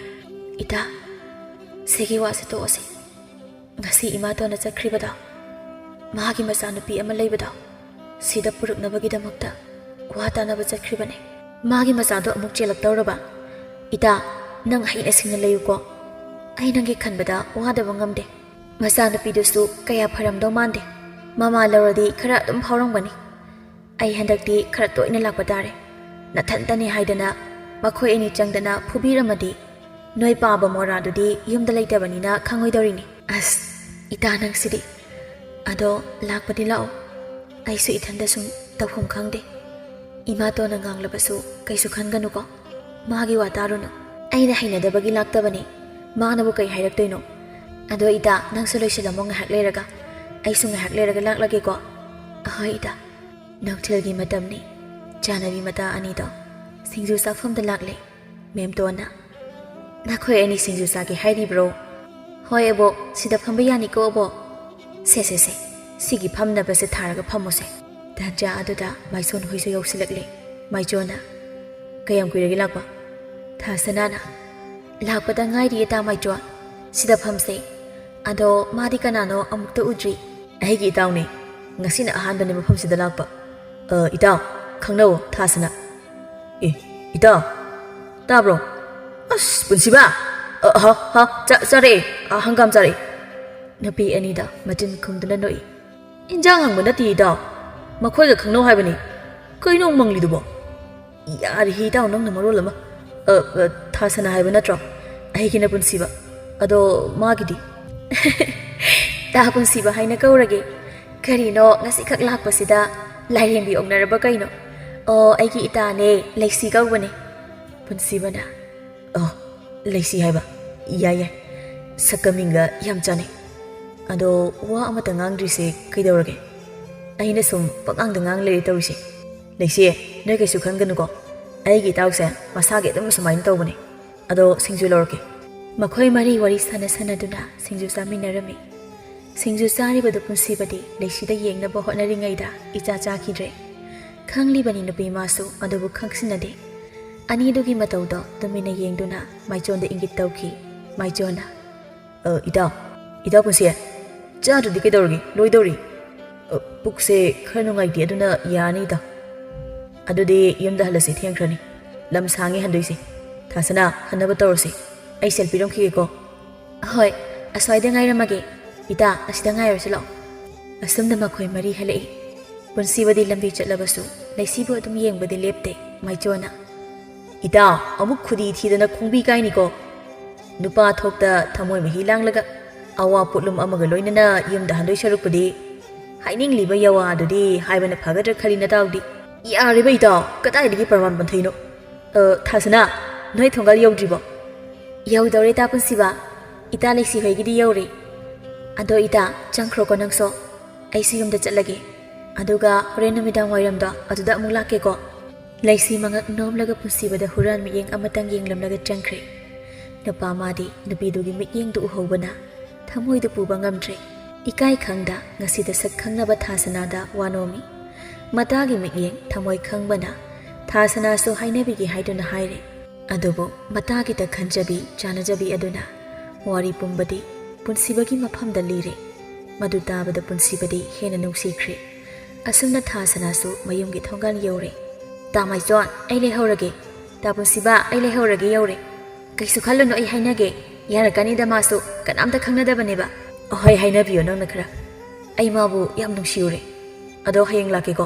ita segi wase to ase ngasi imatona chakribada ꯃꯍꯥꯛꯀꯤ ꯃꯆꯥꯅꯨꯄꯤ ꯑꯃ ꯂꯩꯕꯗꯣ ꯁꯤꯗ ꯄꯨꯔꯛꯅꯕꯒꯤꯗꯃꯛꯇ ꯋꯥ ꯇꯥꯅꯕ ꯆꯠꯈ꯭ꯔꯤꯕꯅꯤ ꯃꯥꯒꯤ ꯃꯆꯥꯗꯣ ꯑꯃꯨꯛ ꯆꯦꯜꯂꯛꯇꯧꯔꯕ ꯏꯇꯥ ꯅꯪ ꯍꯩꯅ ꯁꯤꯡꯅ ꯂꯩꯌꯨꯀꯣ ꯑꯩ ꯅꯪꯒꯤ ꯈꯟꯕꯗ ꯋꯥꯗꯕ ꯉꯝꯗꯦ ꯃꯆꯥꯅꯨꯄꯤꯗꯨꯁꯨ ꯀꯌꯥ ꯐꯔꯝꯗꯧ ꯃꯥꯟꯗꯦ ꯃꯃꯥ ꯂꯧꯔꯗꯤ ꯈꯔ ꯑꯗꯨꯝ ꯐꯥꯎꯔꯝꯒꯅꯤ ꯑꯩ ꯍꯟꯗꯛꯇꯤ ꯈꯔ ꯇꯣꯏꯅ ꯂꯥꯛꯄ ꯇꯥꯔꯦ ꯅꯊꯟꯇꯅꯤ ꯍꯥꯏꯗꯅ ꯃꯈꯣꯏ ꯑꯅꯤ ꯆꯪꯗꯅ ꯐꯨꯕꯤꯔꯝꯃꯗꯤ ꯅꯣꯏ ꯄꯥꯕ ꯃꯣꯔꯥꯗꯨꯗꯤ ꯌꯨꯝꯗ ꯂꯩꯇꯕꯅꯤꯅ ꯈꯪꯉꯣꯏꯗꯧꯔꯤꯅꯤ ꯑꯁ ꯏꯇꯥ ꯅꯪꯁꯤꯗꯤ ꯑꯗꯣ ꯂꯥꯛꯄꯗꯤ ꯂꯥꯛꯑꯣ ꯑꯩꯁꯨ ꯏꯊꯟꯗ ꯁꯨꯝ ꯇꯧꯐꯝ ꯈꯪꯗꯦ ꯏꯃꯥꯇꯣꯟꯅ ꯉꯥꯡꯂꯕꯁꯨ ꯀꯩꯁꯨ ꯈꯟꯒꯅꯨꯀꯣ ꯃꯥꯒꯤ ꯋꯥ ꯇꯥꯔꯨꯅꯨ ꯑꯩꯅ ꯍꯩꯅꯗꯕꯒꯤ ꯂꯥꯛꯇꯕꯅꯤ ꯃꯥꯅꯕꯨ ꯀꯩ ꯍꯥꯏꯔꯛꯇꯣꯏꯅꯣ ꯑꯗꯣ ꯏꯇꯥ ꯅꯪꯁꯨ ꯂꯣꯏꯁꯤꯜꯂꯝꯃꯣ ꯉꯥꯏꯍꯥꯛ ꯂꯩꯔꯒ ꯑꯩꯁꯨ ꯉꯥꯏꯍꯥꯛ ꯂꯩꯔꯒ ꯂꯥꯛꯂꯒꯦꯀꯣ ꯑꯍꯣꯏ ꯏꯇꯥ ꯅꯨꯡꯊꯤꯜꯒꯤ ꯃꯇꯝꯅꯤ ꯆꯥꯅꯕꯤ ꯃꯇꯥ ꯑꯅꯤꯗꯣ ꯁꯤꯡꯖꯨ ꯆꯥꯐꯝꯗ ꯂꯥꯛꯂꯦ ꯃꯦꯝꯇꯣꯟꯅ ꯅꯈꯣꯏ ꯑꯅꯤ ꯁꯤꯡꯖꯨ ꯆꯥꯒꯦ ꯍꯥꯏꯔꯤꯕ꯭ꯔꯣ ꯍꯣꯏ ꯑꯕꯣ ꯁꯤꯗ ꯐꯝꯕ ꯌꯥꯅꯤꯀꯣ ꯑꯕꯣ ꯁꯦ ꯁꯤꯒꯤ ꯐꯝꯅꯕꯁꯦ ꯊꯥꯔꯒ ꯐꯝꯃꯨꯁꯦ ꯇꯥꯟꯖꯥ ꯑꯗꯨꯗ ꯃꯥꯏꯆꯣꯟ ꯍꯣꯏꯁꯨ ꯌꯧꯁꯤꯜꯂꯛꯂꯦ ꯃꯥꯏꯆꯣꯟꯅ ꯀꯌꯥꯝ ꯀꯨꯏꯔꯒꯦ ꯂꯥꯛꯄ ꯊꯥꯁꯅꯥꯅ ꯂꯥꯛꯄꯗ ꯉꯥꯏꯔꯤꯌꯦ ꯇꯥ ꯃꯥꯏꯆꯣꯟ ꯁꯤꯗ ꯐꯝꯁꯦ ꯑꯗꯣ ꯃꯥꯗꯤ ꯀꯅꯥꯅꯣ ꯑꯃꯨꯛꯇ ꯎꯗ꯭ꯔꯤ ꯑꯩꯒꯤ ꯏꯇꯥꯎꯅꯦ ꯉꯁꯤꯅ ꯑꯍꯥꯟꯕꯅꯦ ꯃꯐꯝꯁꯤꯗ ꯂꯥꯛꯄ ꯏꯇꯥꯎ ꯈꯪꯅꯧ ꯊꯥꯁꯅꯥ ꯏꯇꯥꯎ ꯇꯥꯕ꯭ꯔꯣ ꯑꯁ ꯄꯨꯟꯁꯤꯕ ꯆꯥꯔꯛꯑꯦ ꯍꯪꯒꯥꯝ ꯆꯥꯔꯛꯑꯦ ꯅꯨꯄꯤ ꯑꯅꯤꯗ ꯃꯆꯤꯟ ꯈꯨꯝꯗꯨꯅ ꯅꯣꯛꯏ ꯏꯟꯖꯥꯡ ꯍꯪꯕ ꯅꯠꯇꯦ ꯏꯇꯥꯎ ꯃꯈꯣꯏꯒ ꯈꯪꯅꯧ ꯍꯥꯏꯕꯅꯤ ꯀꯩꯅꯣ ꯃꯪꯂꯤꯗꯨꯕꯣ ꯌꯥꯔꯤꯍꯦ ꯏꯇꯥꯎ ꯅꯪꯅ ꯃꯔꯣꯜ ꯑꯃ ꯊꯥꯁꯅꯥ ꯍꯥꯏꯕ ꯅꯠꯇ꯭ꯔꯣ ꯑꯩꯒꯤꯅ ꯄꯨꯟꯁꯤꯕ ꯑꯗꯣ ꯃꯥꯒꯤꯗꯤ ꯇꯥ ꯄꯨꯟꯁꯤꯕ ꯍꯥꯏꯅ ꯀꯧꯔꯒꯦ ꯀꯔꯤꯅꯣ ꯉꯁꯤꯈꯛ ꯂꯥꯛꯄꯁꯤꯗ ꯂꯥꯏꯔꯦꯝꯕꯤ ꯑꯣꯛꯅꯔꯕ ꯀꯩꯅꯣ ꯑꯩꯒꯤ ꯏꯇꯥꯅꯦ ꯂꯩꯁꯤ ꯀꯧꯕꯅꯦ ꯄꯨꯟꯁꯤꯕꯅ ꯂꯩꯁꯤ ꯍꯥꯏꯕ ꯌꯥꯏ ꯁꯛꯀ ꯃꯤꯡꯒ ꯌꯥꯝ ꯆꯥꯅꯩ ꯑꯗꯣ ꯋꯥ ꯑꯃꯇ ꯉꯥꯡꯗ꯭ꯔꯤꯁꯦ ꯀꯩꯗꯧꯔꯒꯦ ꯑꯩꯅ ꯁꯨꯝ ꯄꯛꯉꯥꯡꯗ ꯉꯥꯡ ꯂꯩꯔꯦ ꯇꯧꯔꯤꯁꯦ ꯂꯩꯁꯤ ꯅꯣꯏ ꯀꯩꯁꯨ ꯈꯟꯒꯅꯨꯀꯣ ꯑꯩꯒꯤ ꯏꯇꯥꯎꯁꯦ ꯃꯁꯥꯒꯤ ꯑꯗꯨꯝ ꯁꯨꯃꯥꯏꯅ ꯇꯧꯕꯅꯦ ꯑꯗꯣ ꯁꯤꯡꯖꯨ ꯂꯧꯔꯛꯀꯦ ꯃꯈꯣꯏ ꯃꯔꯤ ꯋꯥꯔꯤ ꯁꯥꯟꯅꯗꯨꯅ ꯁꯤꯡꯖꯨ ꯆꯥꯃꯤꯟꯅꯔꯝꯃꯤ ꯁꯤꯡꯖꯨ ꯆꯥꯔꯤꯕꯗꯨ ꯄꯨꯟꯁꯤꯕꯗꯤ ꯂꯩꯁꯤꯗ ꯌꯦꯡꯅꯕ ꯍꯣꯠꯅꯔꯤꯉꯩꯗ ꯏꯆꯥ ꯆꯥꯈꯤꯗ꯭ꯔꯦ ꯈꯪꯂꯤꯕꯅꯤ ꯅꯨꯄꯤ ꯃꯥꯁꯨ ꯑꯗꯨꯕꯨ ꯈꯪꯁꯤꯟꯅꯗꯦ ꯑꯅꯤꯗꯨꯒꯤ ꯃꯇꯧꯗꯣ ꯇꯨꯃꯤꯟꯅ ꯌꯦꯡꯗꯨꯅ ꯃꯥꯏꯆꯣꯟꯗ ꯏꯪꯒꯤꯠ ꯇꯧꯈꯤ ꯃꯥꯏꯆꯣꯟꯅ ꯏꯇꯥꯎ ꯄꯨꯟꯁꯤ ꯆꯥꯗ꯭ꯔꯗꯤ ꯀꯩꯗꯧꯔꯒꯦ ꯂꯣꯏꯗꯧꯔꯤ ꯄꯨꯛꯁꯦ ꯈꯔ ꯅꯨꯡꯉꯥꯏꯇꯦ ꯑꯗꯨꯅ ꯌꯥꯅꯤꯗ ꯑꯗꯨꯗꯤ ꯌꯨꯝꯗ ꯍꯜꯂꯁꯤ ꯊꯦꯡꯈ꯭ꯔꯅꯤ ꯂꯝ ꯁꯥꯡꯉꯦ ꯍꯟꯗꯣꯏꯁꯤ ꯊꯥꯁꯅꯥ ꯍꯟꯅꯕ ꯇꯧꯔꯁꯤ ꯑꯩ ꯁꯦꯜ ꯄꯤꯔꯝꯈꯤꯒꯦꯀꯣ ꯍꯣꯏ ꯑꯁ꯭ꯋꯥꯏꯗ ꯉꯥꯏꯔꯝꯃꯒꯦ ꯏꯇꯥ ꯑꯁꯤꯗ ꯉꯥꯏꯔꯁꯤ ꯂꯥꯛꯑꯣ ꯑꯁꯨꯝꯅ ꯃꯈꯣꯏ ꯃꯔꯤ ꯍꯜꯂꯛꯏ ꯄꯨꯟꯁꯤꯕꯗꯤ ꯂꯝꯕꯤ ꯆꯠꯂꯕꯁꯨ ꯂꯩꯁꯤꯕꯨ ꯑꯗꯨꯝ ꯌꯦꯡꯕꯗꯤ ꯂꯦꯞꯇꯦ ꯃꯥꯏꯆꯣꯟꯅ ꯏꯇꯥꯎ ꯑꯃꯨꯛ ꯈꯨꯗꯤ ꯊꯤꯗꯅ ꯈꯣꯡꯕꯤ ꯀꯥꯏꯅꯤꯀꯣ ꯅꯨꯄꯥ ꯊꯣꯛꯇ ꯊꯃꯣꯏ ꯃꯍꯤ ꯂꯥꯡꯂꯒ ꯑꯋꯥ ꯄꯣꯠꯂꯨꯝ ꯑꯃꯒ ꯂꯣꯏꯅꯅ ꯌꯨꯝꯗ ꯍꯟꯗꯣꯏ ꯁꯔꯨꯛꯄꯨꯗꯤ ꯍꯥꯏꯅꯤꯡꯂꯤꯕ ꯌꯋꯥꯗꯨꯗꯤ ꯍꯥꯏꯕꯅ ꯐꯒꯗ꯭ꯔꯥ ꯈꯜꯂꯤ ꯅꯇꯥꯎꯗꯤ ꯌꯥꯔꯤꯕ ꯏꯇꯥꯎ ꯀꯗꯥꯏꯗꯒꯤ ꯄ꯭ꯔꯃꯥꯟ ꯄꯟꯊꯩꯅꯣ ꯊꯥꯁꯅꯥ ꯅꯣꯏ ꯊꯣꯡꯒꯥꯜ ꯌꯧꯗ꯭ꯔꯤꯕꯣ ꯌꯧꯗꯧꯔꯦ ꯇꯥ ꯄꯨꯟꯁꯤꯕ ꯏꯇꯥ ꯂꯩꯁꯤ ꯍꯣꯏꯒꯤꯗꯤ ꯌꯧꯔꯦ ꯑꯗꯣ ꯏꯇꯥ ꯆꯪꯈ꯭ꯔꯣꯀꯣ ꯅꯪꯁꯨ ꯑꯩꯁꯨ ꯌꯨꯝꯗ ꯆꯠꯂꯒꯦ ꯑꯗꯨꯒ ꯍꯣꯔꯦꯟ ꯅꯨꯃꯤꯗꯥꯡ ꯋꯥꯏꯔꯝꯗꯣ ꯑꯗꯨꯗ ꯑꯃꯨꯛ ꯂꯥꯛꯀꯦꯀꯣ ꯂꯩꯁꯤ ꯃꯉꯛ ꯅꯣꯝꯂꯒ ꯄꯨꯟꯁꯤꯕꯗ ꯍꯨꯔꯥꯟ ꯃꯤꯠꯌꯦꯡ ꯑꯃꯇꯪ ꯌꯦꯡꯂꯝꯂꯒ ꯆꯪꯈ꯭ꯔꯦ ꯅꯨꯄꯥ ꯃꯥꯗꯤ ꯅꯨꯄꯤꯗꯨꯒꯤ ꯃꯤꯠꯌꯦꯡꯗꯨ ꯎꯍꯧꯕꯅ ꯊꯃꯣꯏꯗꯨ ꯄꯨꯕ ꯉꯝꯗ꯭ꯔꯦ ꯏꯀꯥꯏ ꯈꯪꯗ ꯉꯁꯤꯗ ꯁꯛ ꯈꯪꯅꯕ ꯊꯥꯁꯅꯥꯗ ꯋꯥꯅꯣꯝꯃꯤ ꯃꯇꯥꯒꯤ ꯃꯤꯠꯌꯦꯡ ꯊꯃꯣꯏ ꯈꯪꯕꯅ ꯊꯥꯁꯅꯥꯁꯨ ꯍꯥꯏꯅꯕꯤꯒꯦ ꯍꯥꯏꯗꯨꯅ ꯍꯥꯏꯔꯦ ꯑꯗꯨꯕꯨ ꯃꯇꯥꯒꯤꯗ ꯈꯟꯖꯕꯤ ꯆꯥꯅꯖꯕꯤ ꯑꯗꯨꯅ ꯋꯥꯔꯤ ꯄꯨꯝꯕꯗꯤ ꯄꯨꯟꯁꯤꯕꯒꯤ ꯃꯐꯝꯗ ꯂꯤꯔꯦ ꯃꯗꯨ ꯇꯥꯕꯗ ꯄꯨꯟꯁꯤꯕꯗꯤ ꯍꯦꯟꯅ ꯅꯨꯡꯁꯤꯈ꯭ꯔꯦ ꯑꯁꯨꯝꯅ ꯊꯥꯁꯅꯥꯁꯨ ꯃꯌꯨꯝꯒꯤ ꯊꯣꯡꯒꯥꯜ ꯌꯧꯔꯦ ꯇꯥ ꯃꯥꯏꯆꯣꯟ ꯑꯩ ꯂꯩꯍꯧꯔꯒꯦ ꯇꯥ ꯄꯨꯟꯁꯤꯕ ꯑꯩ ꯂꯩꯍꯧꯔꯒꯦ ꯌꯧꯔꯦ ꯀꯩꯁꯨ ꯈꯜꯂꯨꯅꯨ ꯑꯩ ꯍꯥꯏꯅꯒꯦ ꯌꯥꯔꯛꯀꯅꯤꯗ ꯃꯥꯁꯨ ꯀꯅꯥꯝꯇ ꯈꯪꯅꯗꯕꯅꯦꯕ ꯍꯣꯏ ꯍꯥꯏꯅꯕꯤꯌꯣ ꯅꯪꯅ ꯈꯔ ꯑꯩ ꯃꯥꯕꯨ ꯌꯥꯝ ꯅꯨꯡꯁꯤꯎꯔꯦ ꯑꯗꯣ ꯍꯌꯦꯡ ꯂꯥꯛꯀꯦꯀꯣ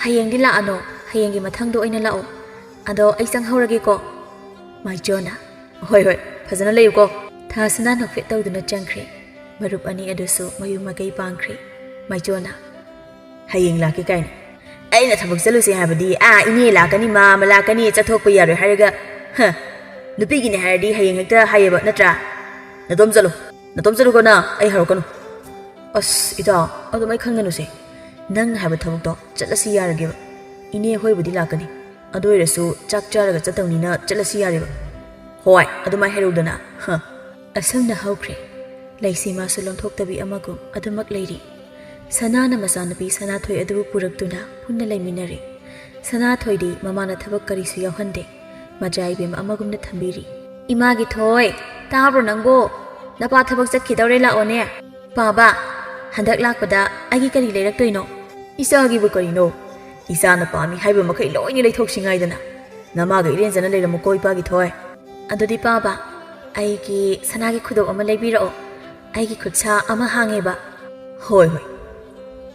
ꯍꯌꯦꯡꯗꯤ ꯂꯥꯛꯑꯅꯣ ꯍꯌꯦꯡꯒꯤ ꯃꯊꯪꯗꯣ ꯑꯣꯏꯅ ꯂꯥꯛꯑꯣ ꯑꯗꯣ ꯑꯩ ꯆꯪꯍꯧꯔꯒꯦꯀꯣ ꯃꯥꯏꯆꯣꯟꯅ ꯍꯣꯏ ꯐꯖꯅ ꯂꯩꯌꯨꯀꯣ ꯊꯥꯁꯅꯥ ꯅꯣꯛꯐꯦꯠ ꯇꯧꯗꯨꯅ ꯆꯪꯈ꯭ꯔꯦ ꯃꯔꯨꯞ ꯑꯅꯤ ꯑꯗꯨꯁꯨ ꯃꯌꯨꯝ ꯃꯀꯩ ꯄꯥꯡꯈ꯭ꯔꯦ ꯃꯥꯏꯆꯣꯟꯅ ꯍꯌꯦꯡ ꯂꯥꯛꯀꯦ ꯀꯥꯏꯅ ꯑꯩꯅ ꯊꯕꯛ ꯆꯠꯂꯨꯁꯦ ꯍꯥꯏꯕꯗꯤ ꯏꯅꯦ ꯂꯥꯛꯀꯅꯤ ꯃꯥꯃ ꯂꯥꯛꯀꯅꯤ ꯆꯠꯊꯣꯛꯄ ꯌꯥꯔꯣꯏ ꯍꯥꯏꯔꯒ ꯅꯨꯄꯤꯒꯤꯅꯦ ꯍꯥꯏꯔꯗꯤ ꯍꯌꯦꯡ ꯍꯦꯛꯇ ꯍꯥꯏꯌꯦꯕ ꯅꯠꯇ꯭ꯔꯥ ꯅꯇꯣꯝ ꯆꯠꯂꯨꯀꯣ ꯅꯪ ꯑꯩ ꯍꯧꯔꯛꯀꯅꯨ ꯑꯁ ꯏꯇꯥꯎ ꯑꯗꯨꯃꯥꯏ ꯈꯟꯒꯅꯨꯁꯦ ꯅꯪꯅ ꯍꯥꯏꯕ ꯊꯕꯛꯇꯣ ꯆꯠꯂꯁꯤ ꯌꯥꯔꯒꯦꯕ ꯏꯅꯦ ꯍꯣꯏꯕꯨꯗꯤ ꯂꯥꯛꯀꯅꯤ ꯑꯗꯨ ꯑꯣꯏꯔꯁꯨ ꯆꯥꯛ ꯆꯥꯔꯒ ꯆꯠꯇꯧꯅꯤꯅ ꯆꯠꯂꯁꯤ ꯌꯥꯔꯦꯕ ꯍꯣꯏ ꯑꯗꯨꯃꯥꯏ ꯍꯥꯏꯔꯧꯗꯅ ꯑꯁꯨꯝꯅ ꯍꯧꯈ꯭ꯔꯦ ꯂꯩꯁꯤ ꯃꯥꯁꯨ ꯂꯣꯟꯊꯣꯛꯇꯕꯤ ꯑꯃꯒꯨꯝ ꯑꯗꯨꯃꯛ ꯂꯩꯔꯤ ꯁꯅꯥꯅ ꯃꯆꯥꯅꯨꯄꯤ ꯁꯅꯥꯊꯣꯏ ꯑꯗꯨꯕꯨ ꯄꯨꯔꯛꯇꯨꯅ ꯄꯨꯟꯅ ꯂꯩꯃꯤꯟꯅꯔꯦ ꯁꯅꯥꯊꯣꯏꯗꯤ ꯃꯃꯥꯅ ꯊꯕꯛ ꯀꯔꯤꯁꯨ ꯌꯥꯎꯍꯟꯗꯦ ꯃꯆꯥ ꯏꯕꯦꯝ ꯑꯃꯒꯨꯝꯅ ꯊꯝꯕꯤꯔꯤ ꯏꯃꯥꯒꯤ ꯊꯣꯏ ꯇꯥꯕ꯭ꯔꯣ ꯅꯪꯕꯣ ꯅꯄꯥ ꯊꯕꯛ ꯆꯠꯈꯤꯗꯧꯔꯦ ꯂꯥꯛꯑꯣꯅꯦ ꯄꯥꯕ Handak lakpada agi kari leiraktoino. Isagibu karino. Isana pami haiba makai loini leithoksingaidana. Namaga irenjana leiramuko ipagi thoy. Adudi paba aigi sanagi khudok ama leibirao. Aigi khutsa ama hangeba. Hoi hoi.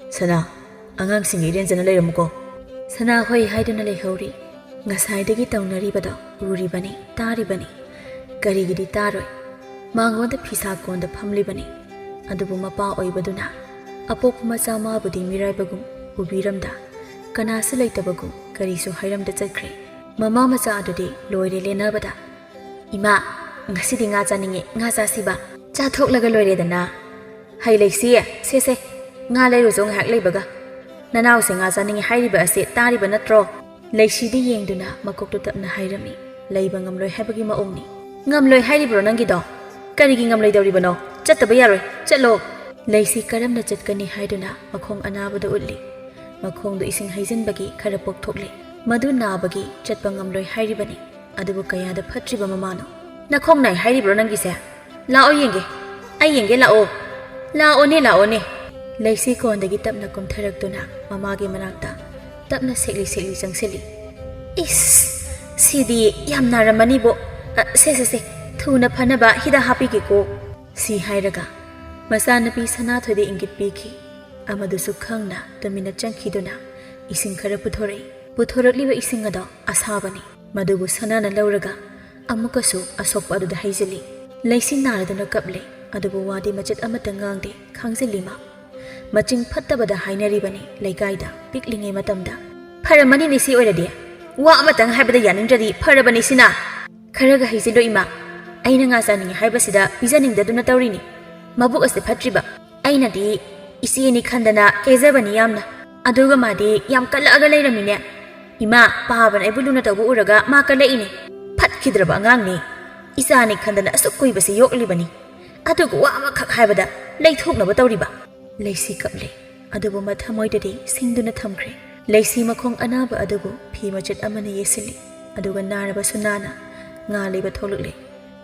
Sana angangsing irenjana leiramuko. Sana hoi haiduna leihori. Ngasaidagi taunaribado uribani taribani. Karigidi taroi. Mangonda phisa konda phamlibani. Adubu mapa oibaduna. Apok macha mabudi miraibagum ubiramda. Kanasi leitabagum karisu hairamda chakre. Mama macha adudi loire lenabada. Ima ngasidi nga chaninge nga chasiba. Chathoklaga loiredana. Hai leisi se nga leiruso ngahak leibaga. Nanau se nga chaninge hairiba ase tariba natro. Leisidi yengduna makokto tapna hairami. Leiba ngamloi haibagi maongni. Ngamloi hairibro nangido. Karigi ngamloi dawribano. Chattaba yaroi. Chatlo. Leisi karamna chatkani haiduna makhong anabada utli. Makhongdo ising haizinbagi khara pokthokle. Madu nabagi chatpa ngamloi hairibani. Adubu kayada phatriba mamano. Nakhong nai hairibro nangise. Lao yenge. Ai yenge lao. Lao ne. Leisi kondagi tapna kumtharaktuna mamagi manakta. Tapna sekli changseli. Is sidi yamna ramani bo. Se thuna phanaba hida hapigi ko. Si hairaga. Masanapi sanathode ingit piki. Amadusu khangna tamina changkhiduna ising khara puthorei. Puthorakliba ising ado asabani. Madubu sanana lauraga. Amukasu asokpa aduda haizeli. Leisi naraduna kaple. Adubu wadi machet amata ngangde khangzeli ma. Maching phattabada hainaribani leikaida piklinge matamda. Pharamani nisi oiradi. Wa amatang haibada yaningdradi pharabani sina. Kharaga haizelo ima. Aina nga saningi haibasida pijaningdaduna tawrini. Mabuk ase phatriba. Aina di isini khandana kezabani yamna. Aduga madi yam kalaga leiramine. Ima pahaban ebuluna tawbu uraga ma kalaine. Phatkidraba angangni. Isani khandana asuk kuibase yoklibani. Aduga wa amakhak haibada leithoknaba tawriba. Leisi kaple. Adubu mathamoidadi singduna thamkhre. Leisi makhong anaba adubu phi machet amana yesili. Aduga naraba sunana nga leiba tholukle.